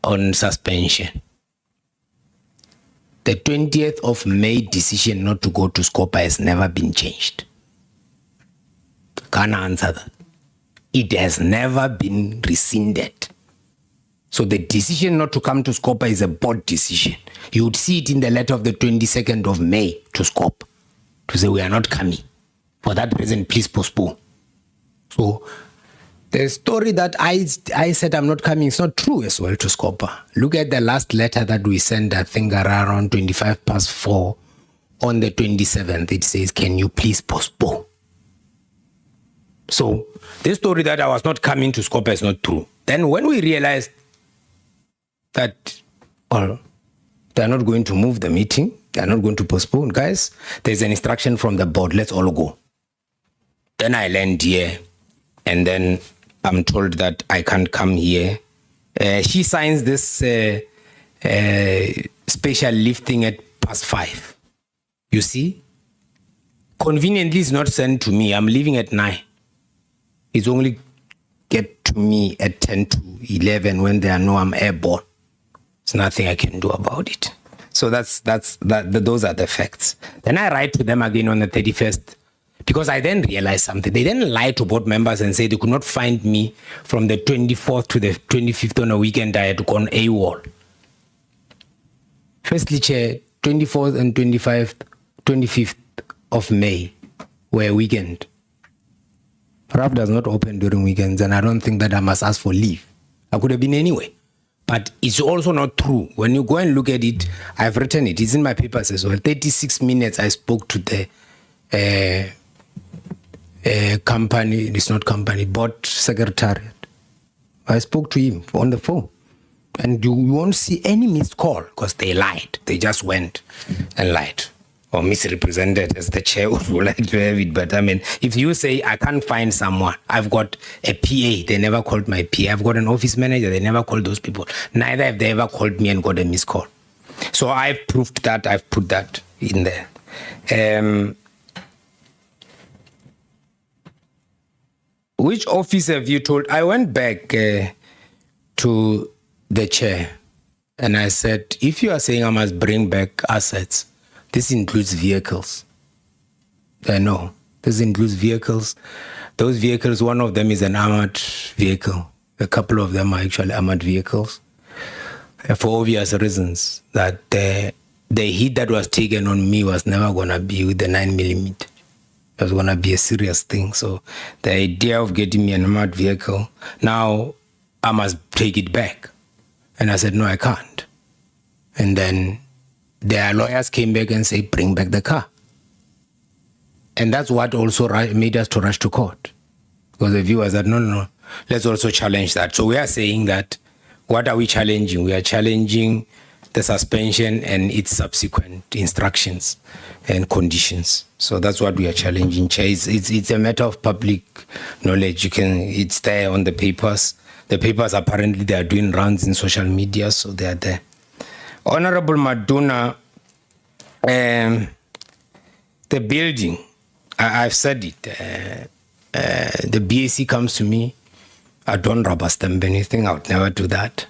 on suspension, the 20th of May decision not to go to Scopa has never been changed. Can't answer that. It has never been rescinded. So the decision not to come to Scopa is a board decision. You would see it in the letter of the 22nd of May to Scopa to say we are not coming. For that reason, please postpone. So the story that I said I'm not coming is not true as well to Scopa. Look at the last letter that we sent, I think around 4:25 on the 27th. It says, can you please postpone? So this story that I was not coming to Scopa is not true. Then when we realized that, well, they're not going to move the meeting, they're not going to postpone, guys, there's an instruction from the board, let's all go. Then I land here, and then I'm told that I can't come here. She signs this special leave thing at 5:30. You see? Conveniently, it's not sent to me. I'm leaving at 9. It's only get to me at 10 to 11 when they know I'm airborne. There's nothing I can do about it. So those are the facts. Then I write to them again on the 31st, because I then realized something. They didn't lie to board members and say they could not find me from the 24th to the 25th on a weekend. I had to go on AWOL. Firstly, Chair, 24th and 25th of May were a weekend. RAF does not open during weekends, and I don't think that I must ask for leave. I could have been anywhere. But it's also not true. When you go and look at it, I've written it. It's in my papers as well. 36 minutes I spoke to the company, it's not company, board secretariat. I spoke to him on the phone. And you won't see any missed call because they lied. They just went and lied. Or misrepresented, as the chair would like to have it. But I mean, if you say, I can't find someone, I've got a PA, they never called my PA. I've got an office manager, they never called those people. Neither have they ever called me and got a missed call. So I've proved that, I've put that in there. Which office have you told? I went back to the chair and I said, if you are saying I must bring back assets, this includes vehicles. No, this includes vehicles. Those vehicles, one of them is an armored vehicle. A couple of them are actually armored vehicles. For obvious reasons, that the hit that was taken on me was never going to be with the 9mm. It was going to be a serious thing. So the idea of getting me an armored vehicle, now I must take it back. And I said, no, I can't. And then their lawyers came back and said, bring back the car. And that's what also made us to rush to court. Because the viewers said, no, let's also challenge that. So we are saying that, what are we challenging? We are challenging the suspension and its subsequent instructions and conditions. So that's what we are challenging, Chair. It's a matter of public knowledge. It's there on the papers. The papers, apparently, they are doing rounds in social media, so they are there. Honorable Maduna, the building, I've said it, the BAC comes to me, I don't rubber stamp anything, I would never do that,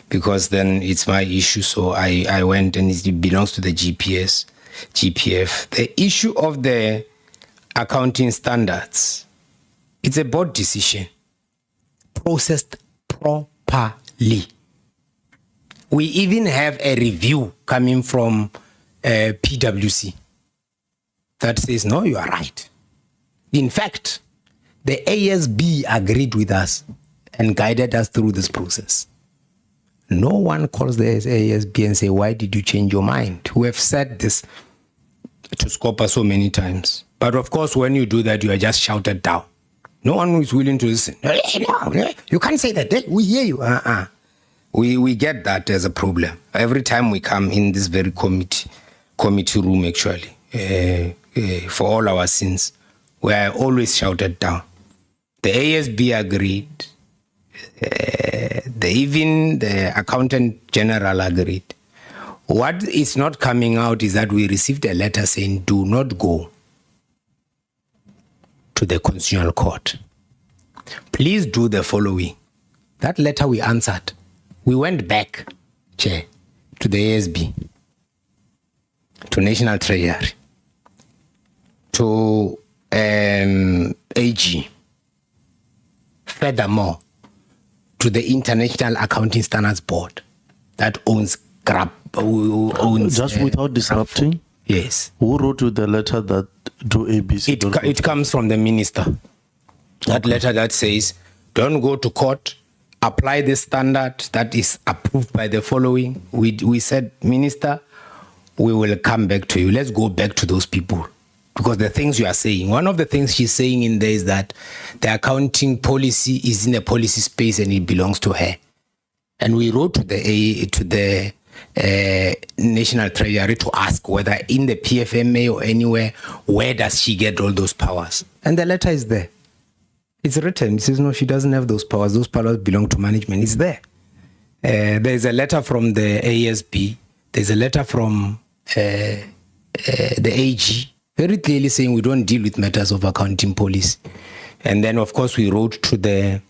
because then it's my issue, so I went and it belongs to the GPF. The issue of the accounting standards, it's a board decision, processed properly. We even have a review coming from PwC that says, no, you are right. In fact, the ASB agreed with us and guided us through this process. No one calls the ASB and say, why did you change your mind? We have said this to Scopa so many times. But of course, when you do that, you are just shouted down. No one is willing to listen. No, you can't say that. We hear you. We get that as a problem. Every time we come in this very committee room, actually, for all our sins, were always shouted down. The ASB agreed. Even the Accountant General agreed. What is not coming out is that we received a letter saying, do not go to the Constitutional Court. Please do the following. That letter we answered. We went back, Chair, to the ASB, to National Treasury, to AG, furthermore, to the International Accounting Standards Board that owns GRAP. Just without disrupting? Yes. Who wrote you the letter that do ABC? It comes from the minister. That letter that says, don't go to court, apply the standard that is approved by the following. We said, Minister, we will come back to you. Let's go back to those people. Because the things you are saying, one of the things she's saying in there is that the accounting policy is in a policy space and it belongs to her. And we wrote to the National Treasury to ask whether in the PFMA or anywhere, where does she get all those powers? And the letter is there. It's written. It says, no, she doesn't have those powers. Those powers belong to management. It's there. There's a letter from the ASB. There's a letter from the AG, very clearly saying we don't deal with matters of accounting policy. And then, of course, we wrote to the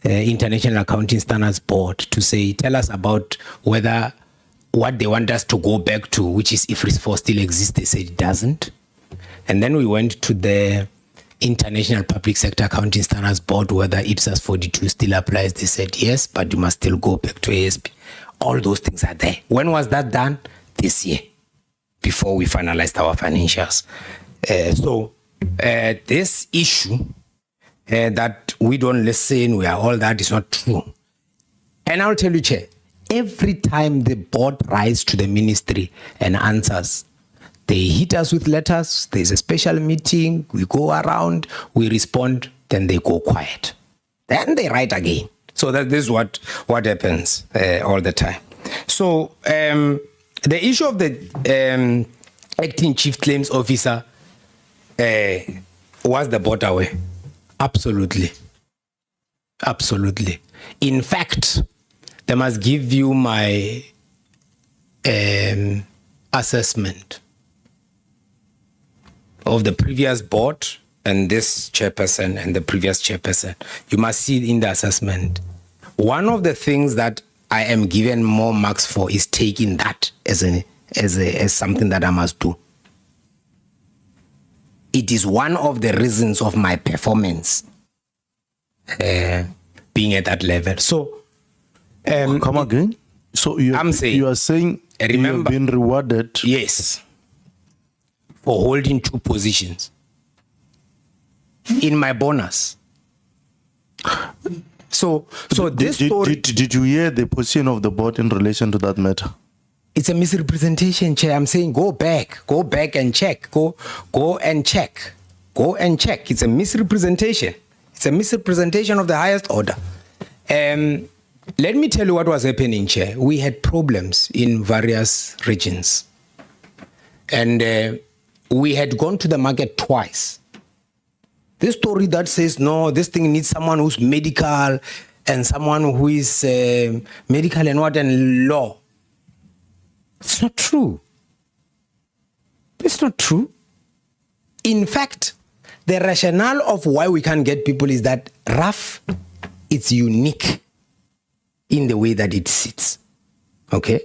International Accounting Standards Board to say, tell us about whether what they want us to go back to, which is if RIS4 still exists. They said it doesn't. And then we went to the International Public Sector Accounting Standards Board, whether IPSAS 42 still applies. They said yes, but you must still go back to ASB. All those things are there. When was that done? This year, before we finalized our financials. This issue that we don't listen, we are all that is not true. And I'll tell you, Chair, every time the board writes to the ministry and answers, they hit us with letters. There's a special meeting. We go around, we respond, then they go quiet. Then they write again. So that is what happens all the time. So the issue of the acting chief claims officer, was the board aware? Absolutely. Absolutely. In fact, they must give you my assessment of the previous board and this chairperson and the previous chairperson. You must see it in the assessment. One of the things that I am given more marks for is taking that as something that I must do. It is one of the reasons of my performance being at that level. So, come again. So you are saying you have been rewarded? Yes, for holding 2 positions in my bonus. So this story. Did you hear the position of the board in relation to that matter? It's a misrepresentation, Chair. I'm saying go back and check. Go and check. Go and check. It's a misrepresentation. It's a misrepresentation of the highest order. Let me tell you what was happening, Chair. We had problems in various regions. And we had gone to the market twice. This story that says, no, this thing needs someone who's medical and someone who is medical and what and law. It's not true. It's not true. In fact, the rationale of why we can't get people is that RAF, it's unique in the way that it sits. Okay?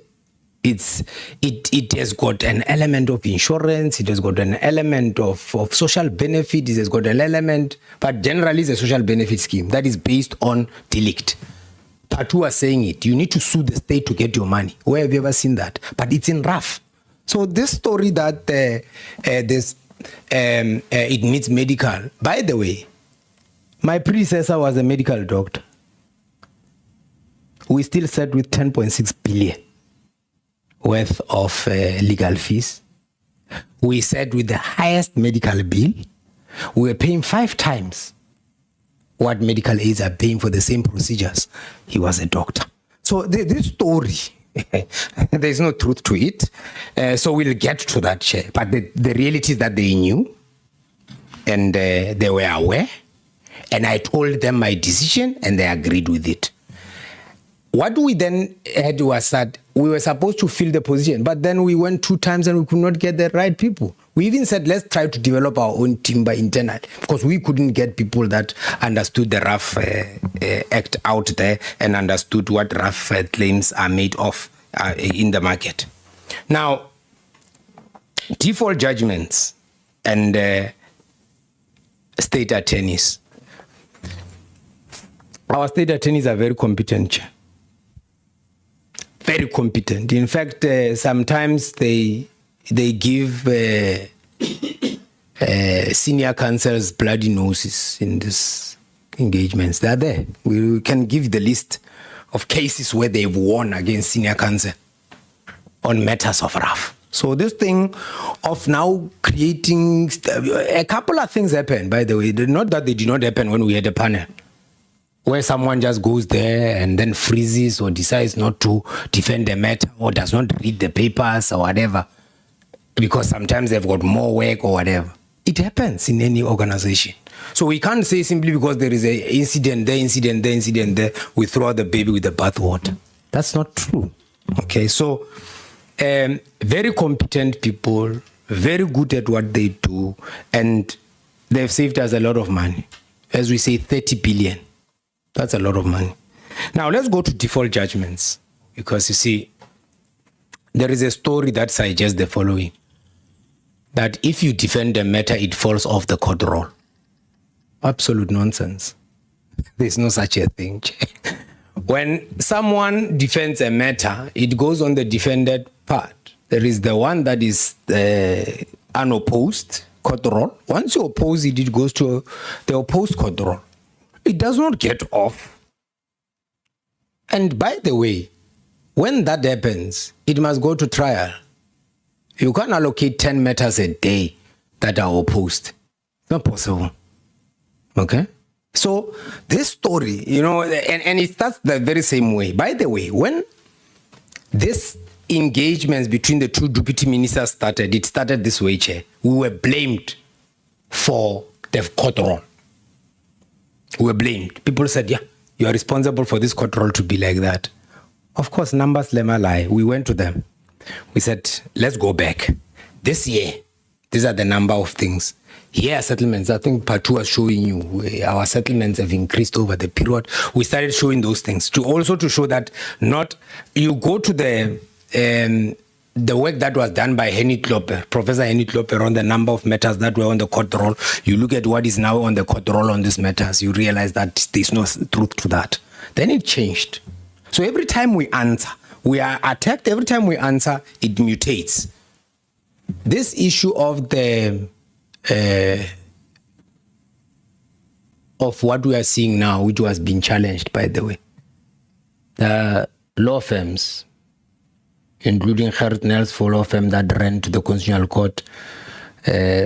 It has got an element of insurance, it has got an element of social benefit, it has got an element, but generally it's a social benefit scheme that is based on delict. Patu are saying it. You need to sue the state to get your money. Where have you ever seen that? But it's in RAF. So this story that it needs medical. By the way, my predecessor was a medical doctor. We still sat with 10.6 billion worth of legal fees. We sat with the highest medical bill. We were paying 5 times what medical aids are paying for the same procedures. He was a doctor. So this story, there's no truth to it. So we'll get to that, Chair. But the reality is that they knew. and they were aware, and I told them my decision, and they agreed with it. What we then had was that we were supposed to fill the position, but then we went 2 times and we could not get the right people. We even said, let's try to develop our own team by internet, because we couldn't get people that understood the RAF Act out there and understood what RAF claims are made of in the market. Now, default judgments and state attorneys. Our state attorneys are very competent. Very competent. In fact, sometimes they give senior counsels bloody noses in these engagements. They're there. We can give the list of cases where they've won against senior counsel on matters of RAF. So this thing of now creating a couple of things happened, by the way. Not that they did not happen when we had a panel, where someone just goes there and then freezes or decides not to defend the matter or does not read the papers or whatever, because sometimes they've got more work or whatever. It happens in any organization. So we can't say simply because there is an incident there, we throw out the baby with the bathwater. That's not true. Okay, so very competent people, very good at what they do, and they've saved us a lot of money. As we say, 30 billion. That's a lot of money. Now, let's go to default judgments, because you see, there is a story that suggests the following, that if you defend a matter, it falls off the court roll. Absolute nonsense. There's no such a thing. When someone defends a matter, it goes on the defended part. There is the one that is unopposed court roll. Once you oppose it, it goes to the opposed court roll. It does not get off. And by the way, when that happens, it must go to trial. You can't allocate 10 matters a day that are opposed. It's not possible. Okay? So this story, and it starts the very same way. By the way, when this engagements between the 2 deputy ministers started, it started this way, Chair. We were blamed for the court roll. We were blamed. People said, yeah, you are responsible for this court roll to be like that. Of course, numbers lemma lie. We went to them. We said, let's go back. This year, these are the number of things. Here are settlements. I think part 2 was showing you our settlements have increased over the period. We started showing those things to show that not you go to the work that was done by Professor Henny Klopper on the number of matters that were on the court roll. You look at what is now on the court roll on these matters, you realize that there's no truth to that. Then it changed. So every time we answer, we are attacked. Every time we answer, it mutates. This issue of of what we are seeing now, which was being challenged, by the way, the law firms, including Gerrit Nels law firm that ran to the Constitutional Court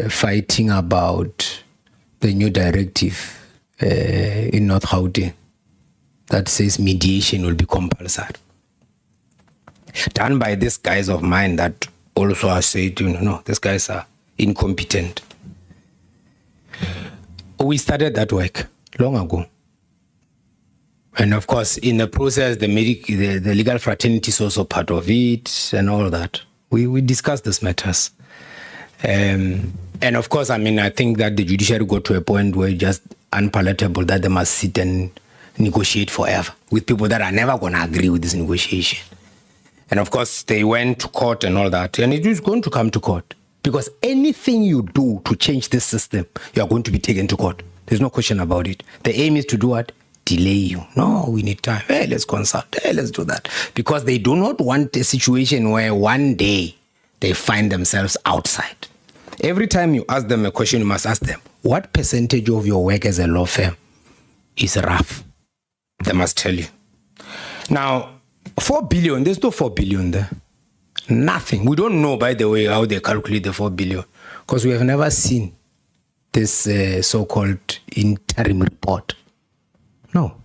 fighting about the new directive in North Gauteng that says mediation will be compulsory. Done by these guys of mine that also are said, no, these guys are incompetent. We started that work long ago. And of course, in the process, the legal fraternity is also part of it and all that. We discussed these matters. And of course, I think that the judiciary got to a point where it's just unpalatable that they must sit and negotiate forever with people that are never going to agree with this negotiation. And of course, they went to court and all that. And it is going to come to court. Because anything you do to change this system, you are going to be taken to court. There's no question about it. The aim is to do what? Delay you. No, we need time. Hey, let's consult. Hey, let's do that. Because they do not want a situation where one day they find themselves outside. Every time you ask them a question, you must ask them, what percentage of your work as a law firm is RAF? They must tell you. Now, 4 billion, there's no 4 billion there. Nothing. We don't know, by the way, how they calculate the 4 billion, because we have never seen this so-called interim report. No.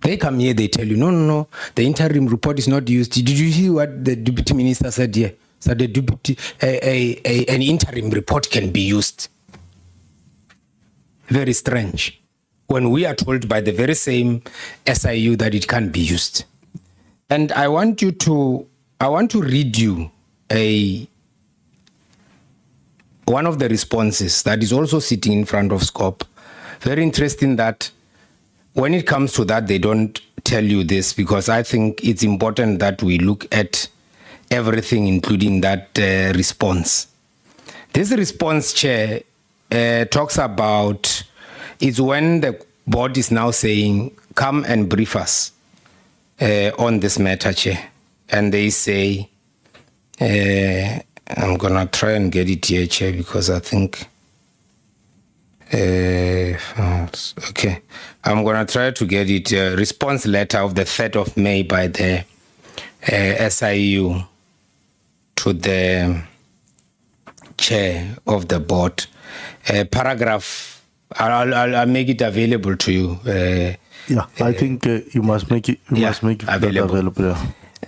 They come here, they tell you, no, the interim report is not used. Did you hear what the deputy minister said here? So the deputy, an interim report can be used. very strange when we are told by the very same SIU that it can't be used. And I want to read you one of the responses that is also sitting in front of SCOP. Very interesting that when it comes to that, they don't tell you this, because I think it's important that we look at everything, including that response. This response, Chair, talks about, it's when the board is now saying, come and brief us on this matter, Chair. And they say, I'm going to try and get it here, Chair, because I think, okay, I'm going to try to get it, response letter of the 3rd of May by the SIU to the chair of the board. Paragraph, I'll make it available to you. I think you must make it. Must make it available.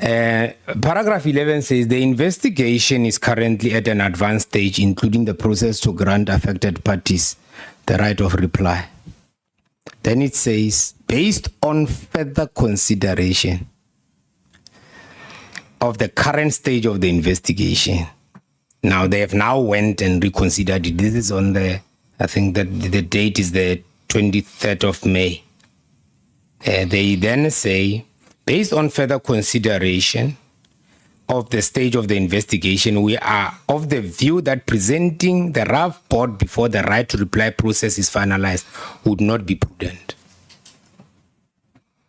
Paragraph 11 says the investigation is currently at an advanced stage, including the process to grant affected parties the right of reply. Then it says, based on further consideration of the current stage of the investigation. Now they have now went and reconsidered it. This is on the, I think that the date is the 23rd of May. They then say, based on further consideration of the stage of the investigation, we are of the view that presenting the RAF board before the right to reply process is finalized would not be prudent.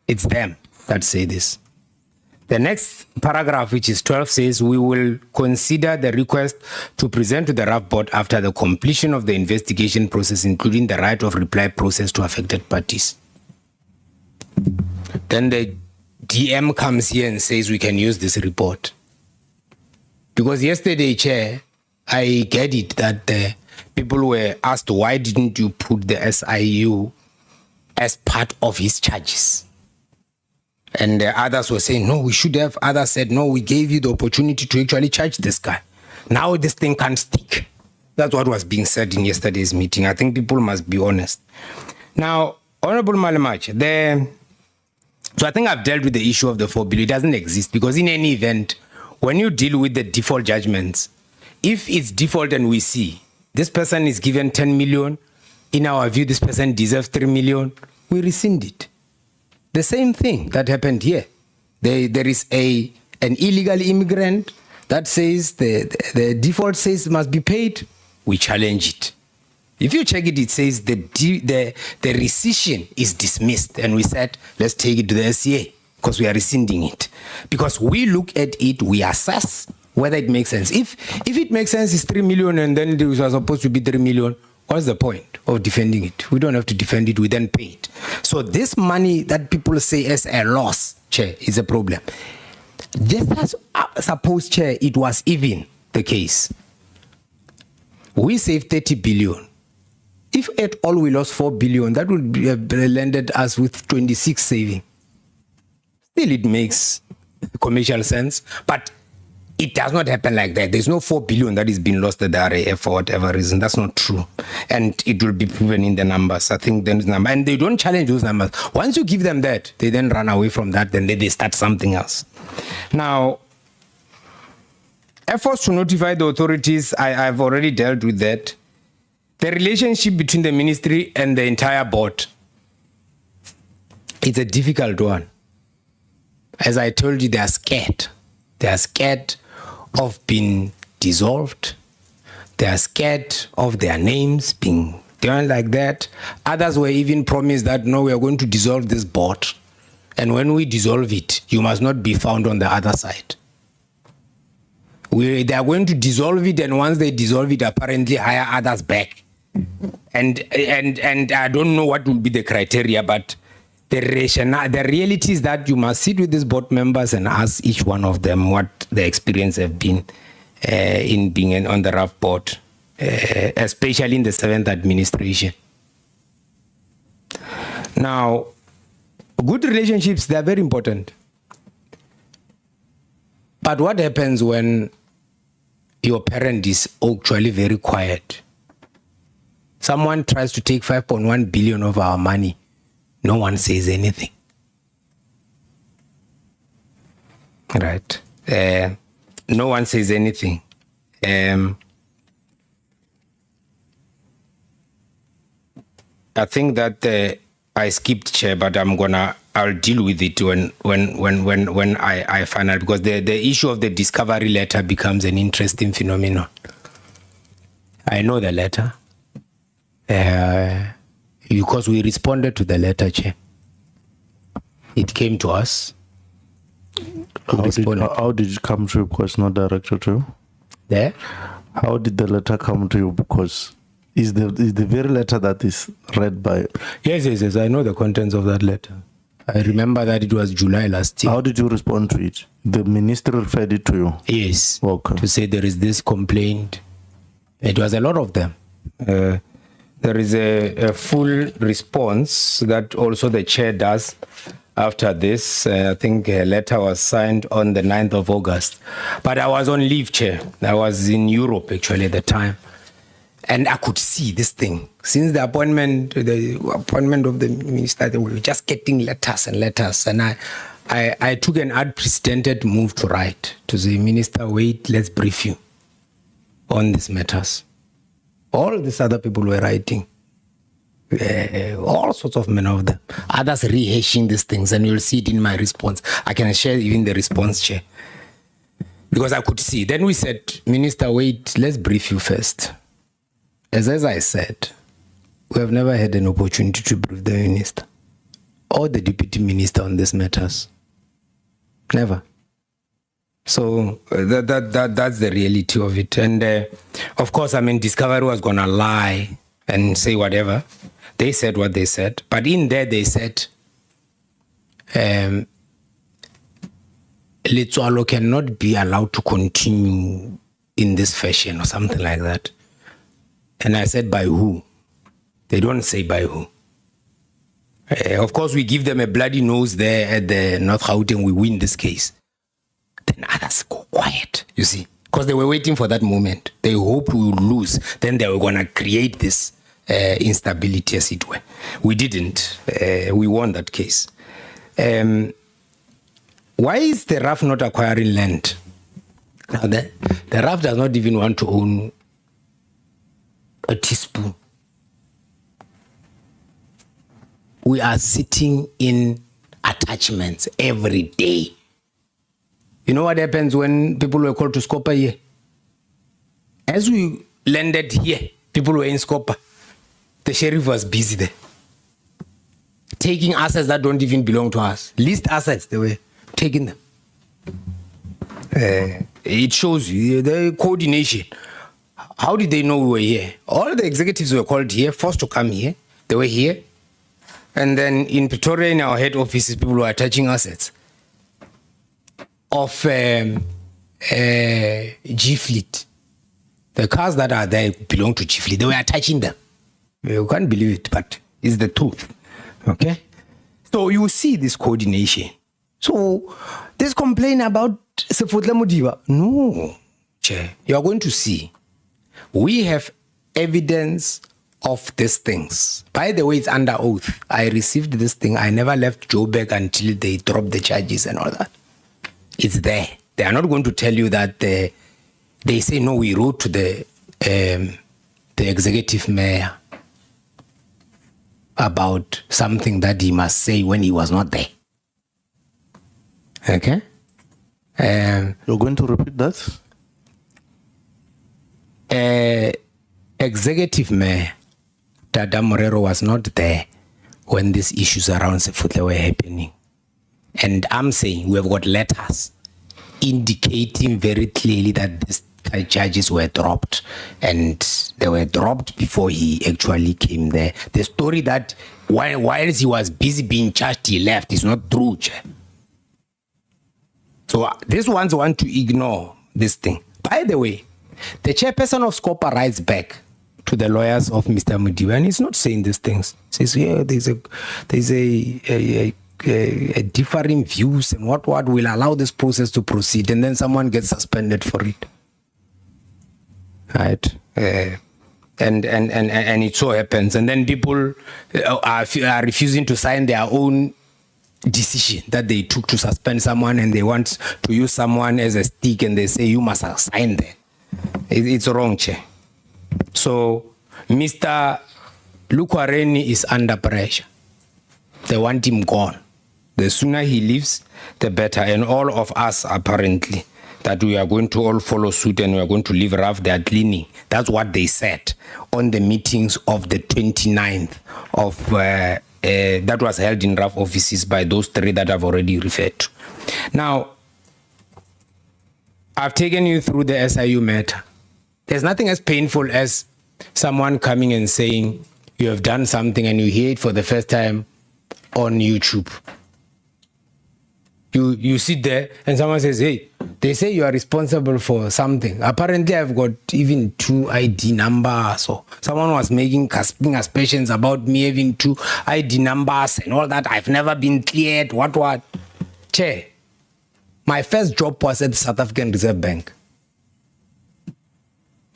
It's them that say this. The next paragraph, which is 12, says we will consider the request to present to the RAF board after the completion of the investigation process, including the right of reply process to affected parties. Then the DM comes here and says we can use this report. Because yesterday, Chair, I get it that the people were asked, why didn't you put the SIU as part of his charges? And others were saying, no, we should have. Others said, no, we gave you the opportunity to actually charge this guy. Now this thing can't stick. That's what was being said in yesterday's meeting. I think people must be honest. Now, Honorable Malemache, so I think I've dealt with the issue of the 4 billion. It doesn't exist because in any event, when you deal with the default judgments, if it's default and we see this person is given 10 million, in our view, this person deserves 3 million, we rescind it. The same thing that happened here. There is an illegal immigrant that says the default says must be paid. We challenge it. If you check it, it says the rescission is dismissed. And we said, let's take it to the SCA because we are rescinding it. Because we look at it, we assess whether it makes sense. If it makes sense, it's 3 million and then it was supposed to be 3 million. What's the point of defending it? We don't have to defend it, we then pay it. So this money that people say as a loss, Chair, is a problem. Just as suppose, Chair, it was even the case. We saved 30 billion. If at all we lost 4 billion, that would have landed us with 26 saving. Still, it makes commercial sense, but it does not happen like that. There's no 4 billion that is being lost at the RAF for whatever reason. That's not true. And it will be proven in the numbers. I think there's number. And they don't challenge those numbers. Once you give them that, they then run away from that, then they start something else. Now, efforts to notify the authorities, I've already dealt with that. The relationship between the ministry and the entire board, it's a difficult one. As I told you, they are scared. They are scared of being dissolved. They are scared of their names being done like that. Others were even promised that, no, we are going to dissolve this board. And when we dissolve it, you must not be found on the other side. They are going to dissolve it, and once they dissolve it, apparently hire others back. And I don't know what will be the criteria, but the reality is that you must sit with these board members and ask each one of them what the experience have been in being on the RAF board, especially in the 7th administration. Now, good relationships, they are very important. But what happens when your parent is actually very quiet? someone tries to take 5.1 billion of our money, no one says anything. Right. No one says anything. I think that I skipped, Chair, but I'll deal with it when I find out, because the issue of the discovery letter becomes an interesting phenomenon. I know the letter because we responded to the letter, Chair. It came to us. How did it come to you? Because not directed to you. There. How did the letter come to you? Because is the very letter that is read by. Yes. I know the contents of that letter. I remember that it was July last year. How did you respond to it? The minister referred it to you. Yes. Okay. To say there is this complaint. It was a lot of them. There is a full response that also the chair does after this. I think a letter was signed on the 9th of August. But I was on leave, Chair. I was in Europe actually at the time. And I could see this thing. Since the appointment of the minister, they were just getting letters and letters. And I took an unprecedented move to write to say, Minister, wait, let's brief you on these matters. All these other people were writing. All sorts of men of them. Others rehashing these things, and you'll see it in my response. I can share even the response, Chair. Because I could see. Then we said, Minister, wait, let's brief you first. As I said, we have never had an opportunity to brief the minister or the deputy minister on these matters. Never. So that's the reality of it. And of course, Discovery was going to lie and say whatever. They said what they said. But in there, they said, Letsoalo cannot be allowed to continue in this fashion or something like that. And I said, by who? They don't say by who. Of course, we give them a bloody nose there at the North Gauteng. We win this case. Then others go quiet, you see. Because they were waiting for that moment. They hoped we would lose. Then they were going to create this instability, as it were. We didn't. We won that case. Why is the RAF not acquiring land? Now, the RAF does not even want to own a teaspoon. We are sitting in attachments every day. You know what happens when people were called to Scopa here? As we landed here, people were in Scopa. The sheriff was busy there, taking assets that don't even belong to us. Leased assets, they were taking them. It shows you the coordination. How did they know we were here? All the executives were called here, forced to come here. They were here. And then in Pretoria, in our head offices, people were attaching assets of G-Fleet. The cars that are there belong to G-Fleet. They were attaching them. You can't believe it, but it's the truth. Okay? So you see this coordination. So this complaint about Sefotla Modiba, no, Chair, you are going to see. We have evidence of these things. By the way, it's under oath. I received this thing. I never left Joburg until they dropped the charges and all that. It's there. They are not going to tell you that they say, no, we wrote to the executive mayor about something that he must say when he was not there. Okay? You're going to repeat that? Executive Mayor Dada Morero was not there when these issues around Sefutla were happening. And I'm saying we have got letters indicating very clearly that these charges were dropped, and they were dropped before he actually came there. The story that whilst he was busy being charged, he left is not true, Chair. So these ones want to ignore this thing. By the way, the chairperson of Scopa writes back to the lawyers of Mr. Modiba, and he's not saying these things. He says, yeah, there's a differing views, and what will allow this process to proceed, and then someone gets suspended for it. Right? And it so happens. And then people are refusing to sign their own decision that they took to suspend someone, and they want to use someone as a stick, and they say you must sign there. It's wrong, Chair. So Mr. Lukwareni is under pressure. They want him gone. The sooner he leaves, the better. And all of us, apparently, that we are going to all follow suit and we are going to leave RAF, they are cleaning. That's what they said on the meetings of the 29th of that was held in RAF offices by those three that I've already referred to. Now, I've taken you through the SIU matter. There's nothing as painful as someone coming and saying you have done something and you hear it for the first time on YouTube. You sit there and someone says, hey, they say you are responsible for something. Apparently, I've got even 2 ID numbers. So someone was making aspersions about me having 2 ID numbers and all that. I've never been cleared. What? Chair, my first job was at the South African Reserve Bank.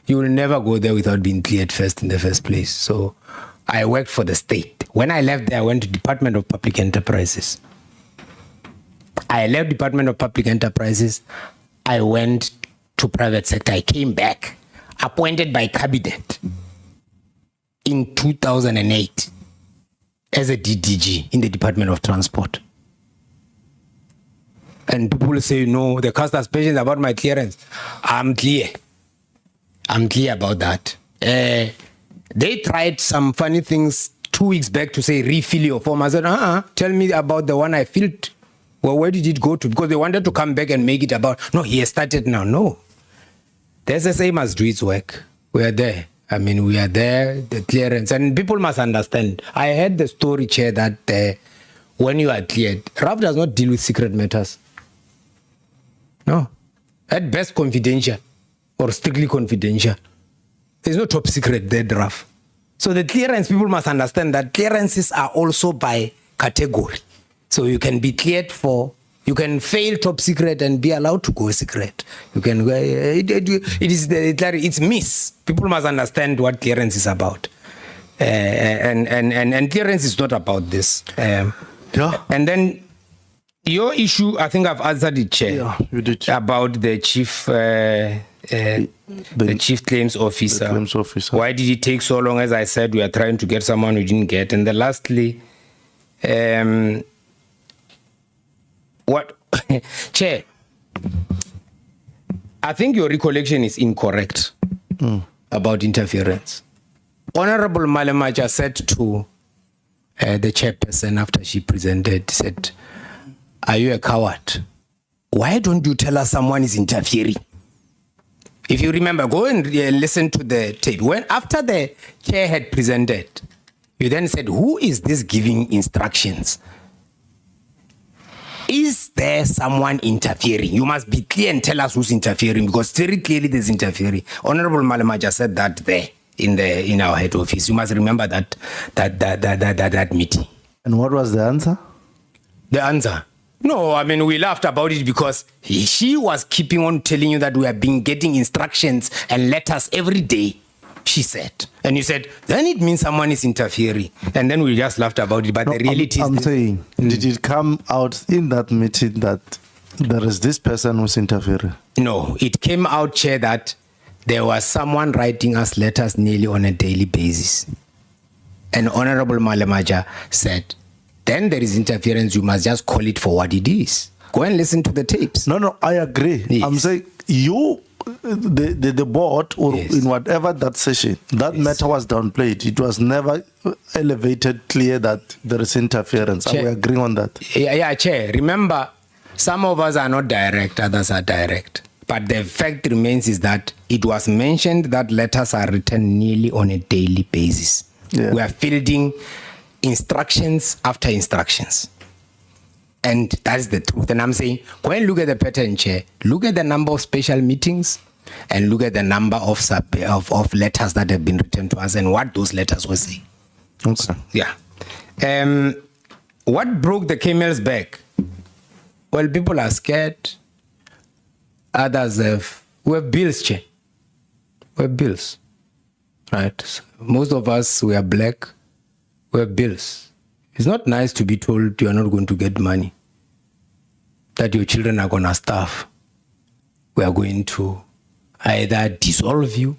You will never go there without being cleared first in the first place. So I worked for the state. When I left there, I went to Department of Public Enterprises. I left Department of Public Enterprises. I went to private sector. I came back, appointed by cabinet in 2008 as a DDG in the Department of Transport. And people say, no, they cast aspersions about my clearance. I'm clear about that. They tried some funny things 2 weeks back to say, refill your form. I said, tell me about the one I filled. Well, where did it go to? Because they wanted to come back and make it about, no, he has started now. No. The SSA must do its work. We are there. I mean, we are there, the clearance. And people must understand. I heard the story, Chair, that when you are cleared, RAF does not deal with secret matters. No. At best, confidential or strictly confidential. There's no top secret there, RAF. So the clearance, people must understand that clearances are also by category. So you can be cleared you can fail top secret and be allowed to go secret. You can go, it's miss. People must understand what clearance is about. And clearance is not about this. Yeah. And then your issue, I think I've answered it, Chair. Yeah, you did. About the chief, the chief claims officer. The claims officer. Why did it take so long? As I said, we are trying to get someone we didn't get. And then lastly, what, Chair, I think your recollection is incorrect about interference. Honorable Malemaja said to the chairperson after she presented, said, are you a coward? Why don't you tell us someone is interfering? If you remember, go and listen to the tape. When after the chair had presented, you then said, who is this giving instructions? Is there someone interfering? You must be clear and tell us who's interfering, because very clearly there's interfering. Honorable Malemaja said that there in our head office. You must remember that meeting. And what was the answer? The answer? No, I mean, we laughed about it because she was keeping on telling you that we have been getting instructions and letters every day, she said. And you said, then it means someone is interfering. And then we just laughed about it. But the reality I'm saying, did it come out in that meeting that there is this person who's interfering? No, it came out, Chair, that there was someone writing us letters nearly on a daily basis. And Honorable Malemaja said, then there is interference, you must just call it for what it is. Go and listen to the tapes. No, I agree. Yes. I'm saying you, the board, or Yes. in whatever that session, that matter was downplayed. It was never elevated clear that there is interference. Chair. I will agree on that. Yeah, Chair. Remember, some of us are not direct, others are direct. But the fact remains is that it was mentioned that letters are written nearly on a daily basis. Yeah. We are fielding instructions after instructions. And that's the truth. And I'm saying, go and look at the pattern, Chair. Look at the number of special meetings and look at the number of letters that have been written to us and what those letters were saying. Okay. Yeah. What broke the camel's back? Well, people are scared. Others we have bills, Chair. We have bills. right? So most of us, we are black, we have bills. It's not nice to be told you are not going to get money, that your children are going to starve. We are going to either dissolve you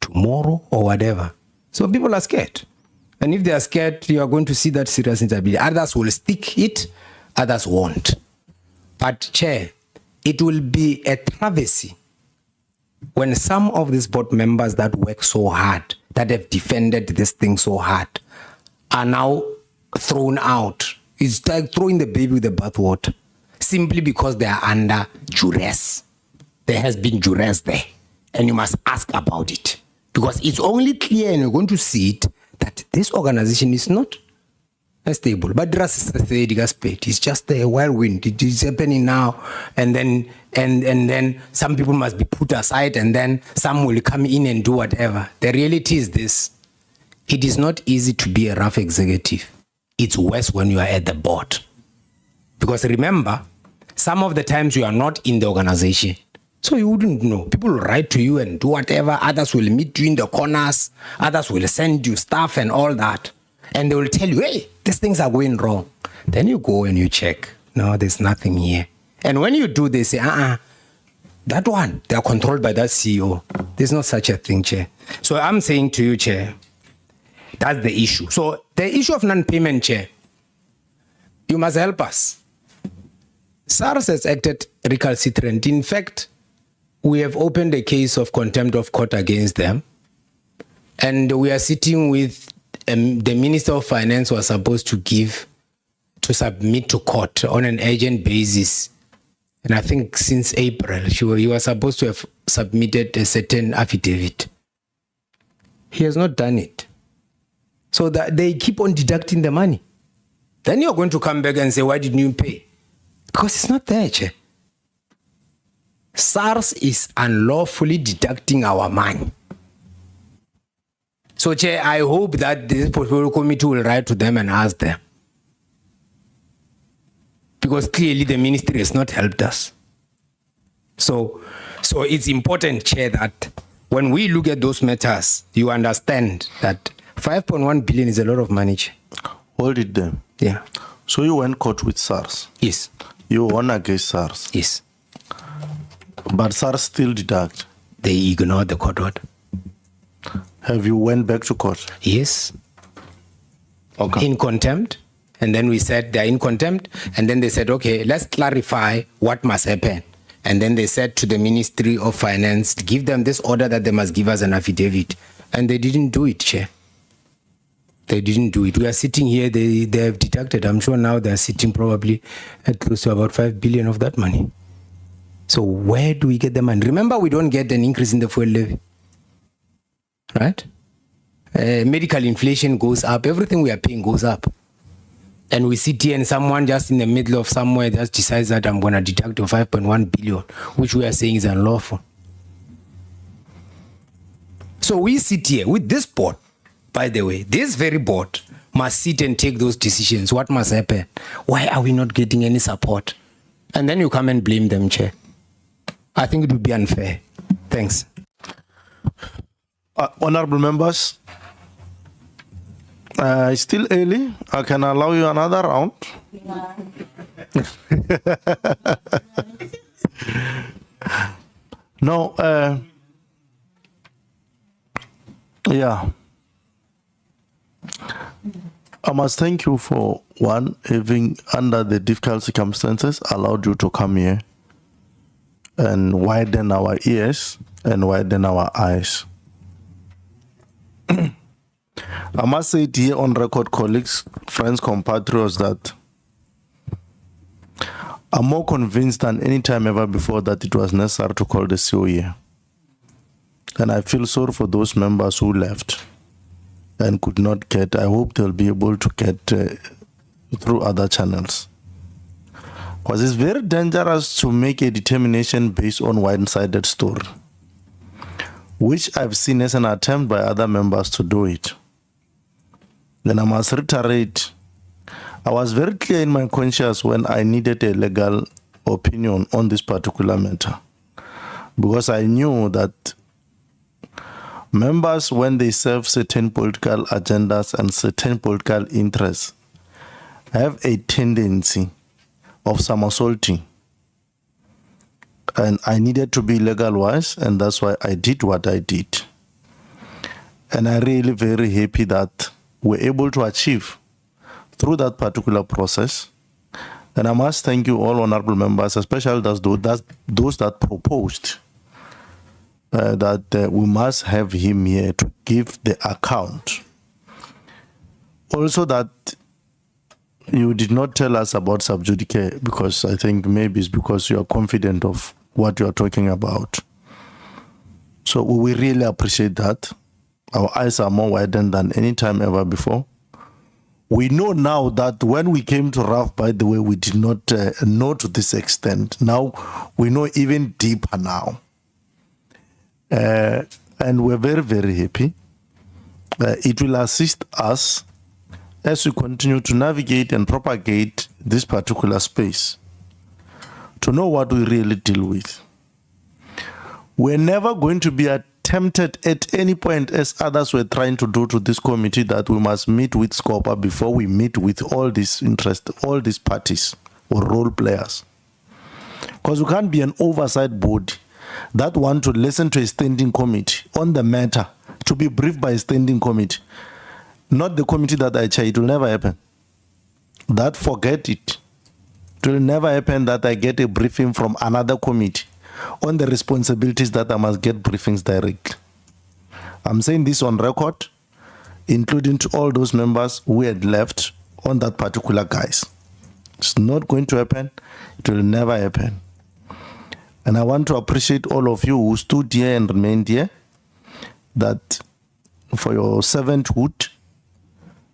tomorrow or whatever. So people are scared. And if they are scared, you are going to see that serious instability. Others will stick it, others won't. But Chair, it will be a travesty when some of these board members that work so hard, that have defended this thing so hard, are now thrown out. It's like throwing the baby with the bathwater, simply because they are under duress. There has been duress there, and you must ask about it, because it's only clear, and you're going to see it, that this organization is not stable. But it's just a whirlwind. It is happening now, and then some people must be put aside, and then some will come in and do whatever. The reality is this: it is not easy to be a RAF executive. It's worse when you are at the board, because remember, some of the times you are not in the organization, so you wouldn't know. People will write to you and do whatever. Others will meet you in the corners. Others will send you stuff and all that. And they will tell you, hey, these things are going wrong. Then you go and you check. No, there's nothing here. And when you do, they say, that one, they are controlled by that CEO. There's no such a thing, Chair. So I'm saying to you, Chair, that's the issue. So the issue of non-payment, Chair, you must help us. SARS has acted recalcitrant. In fact, we have opened a case of contempt of court against them. And we are sitting with the Minister of Finance was supposed to submit to court on an urgent basis. And I think since April, he was supposed to have submitted a certain affidavit. He has not done it. So that they keep on deducting the money. Then you're going to come back and say, why didn't you pay? Because it's not there, Chair. SARS is unlawfully deducting our money. So, Chair, I hope that this portfolio committee will write to them and ask them. Because clearly the ministry has not helped us. So it's important, Chair, that when we look at those matters, you understand that 5.1 billion is a lot of money, Chair. Hold it there. Yeah. So you went court with SARS. Yes. You won against SARS. Yes. But SARS still deduct. They ignored the court order. Have you went back to court? Yes. Okay. In contempt. And then we said they're in contempt. And then they said, okay, let's clarify what must happen. And then they said to the Ministry of Finance, give them this order that they must give us an affidavit. And they didn't do it, Chair. They didn't do it. We are sitting here, they have deducted. I'm sure now they're sitting probably at close to about 5 billion of that money. So where do we get the money? Remember, we don't get an increase in the fuel levy. Right? Medical inflation goes up. Everything we are paying goes up. And we sit here and someone just in the middle of somewhere just decides that I'm going to deduct 5.1 billion, which we are saying is unlawful. So we sit here with this board. By the way, this very board must sit and take those decisions. What must happen? Why are we not getting any support? And then you come and blame them, Chair. I think it would be unfair. Thanks. Honorable members, it's still early. I can allow you another round. No, yeah. I must thank you for having, under the difficult circumstances, allowed you to come here and widen our ears and widen our eyes. I must say it here on record, colleagues, friends, compatriots, that I'm more convinced than any time ever before that it was necessary to call the CEO here. And I feel sorry for those members who left and could not get. I hope they'll be able to get through other channels. Because it's very dangerous to make a determination based on one-sided story, which I've seen as an attempt by other members to do it. Then I must reiterate, I was very clear in my conscience when I needed a legal opinion on this particular matter, because I knew that members, when they serve certain political agendas and certain political interests, have a tendency of somersaulting. And I needed to be legal-wise, and that's why I did what I did. And I'm really very happy that we're able to achieve through that particular process. And I must thank you all honorable members, especially those that proposed that we must have him here to give the account. Also that you did not tell us about sub judice, because I think maybe it's because you are confident of what you are talking about. So we really appreciate that. Our eyes are more widened than any time ever before. We know now that when we came to RAF, by the way, we did not know to this extent. Now we know even deeper now. And we're very, very happy. It will assist us as we continue to navigate and propagate this particular space to know what we really deal with. We're never going to be tempted at any point, as others were trying to do to this committee, that we must meet with Scopa before we meet with all these all these parties or role players. Because we can't be an oversight body that want to listen to a standing committee on the matter, to be briefed by a standing committee. Not the committee that I chair. It will never happen. That, forget it. It will never happen that I get a briefing from another committee on the responsibilities that I must get briefings directly. I'm saying this on record, including to all those members who had left on that particular guise. It's not going to happen. It will never happen. And I want to appreciate all of you who stood here and remained here, that for your servanthood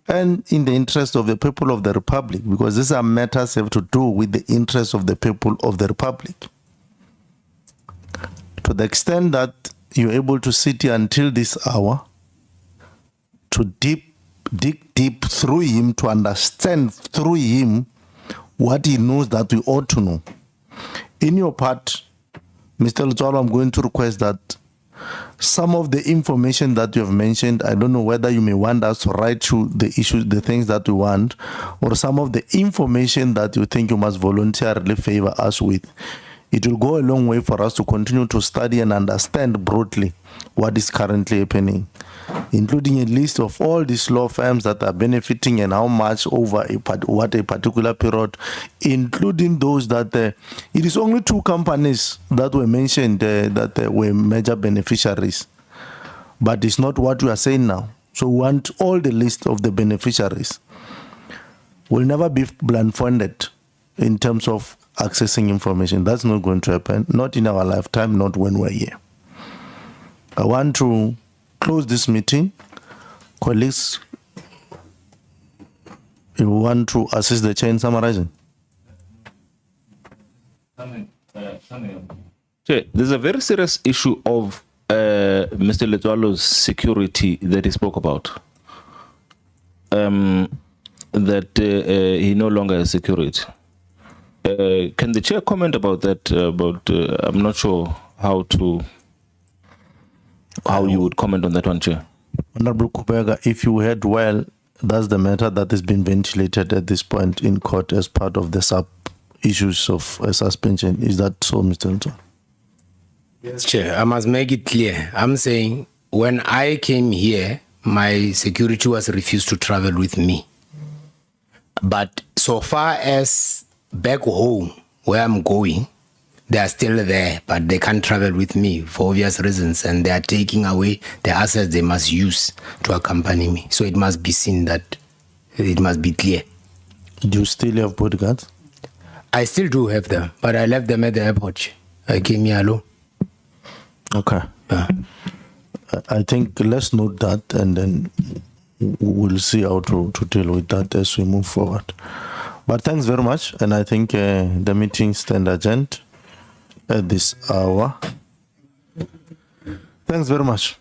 and in the interest of the people of the Republic, because these are matters have to do with the interest of the people of the Republic. To the extent that you're able to sit here until this hour, to dig deep through him, to understand through him what he knows that we ought to know. In your part, Mr. Letsoalo, I'm going to request that some of the information that you have mentioned, I don't know whether you may want us to write to the issues, the things that we want, or some of the information that you think you must voluntarily favor us with. It will go a long way for us to continue to study and understand broadly what is currently happening, including a list of all these law firms that are benefiting and how much over what a particular period, including those that it is only 2 companies that were mentioned that were major beneficiaries, but it's not what we are saying now. So we want all the list of the beneficiaries. We'll never be blindfolded in terms of accessing information. That's not going to happen, not in our lifetime, not when we're here. I want to close this meeting. Colleagues, you want to assist the chair in summarizing? There's a very serious issue of Mr. Letsoalo's security that he spoke about. That he no longer has security. Can the chair comment about that? I'm not sure how you would comment on that one, Chair. Honorable Kubega, if you heard well, that's the matter that has been ventilated at this point in court as part of the sub issues of suspension. Is that so, Mr. Letsoalo? Yes, Chair. I must make it clear. I'm saying when I came here, my security was refused to travel with me. But so far as back home, where I'm going, they are still there, but they can't travel with me for obvious reasons, and they are taking away the assets they must use to accompany me. So it must be seen that it must be clear. Do you still have bodyguards? I still do have them, but I left them at the airport. I came here alone. Okay. Yeah. I think let's note that, and then we'll see how to deal with that as we move forward. But thanks very much, and I think the meeting stand adjourned at this hour. Thanks very much.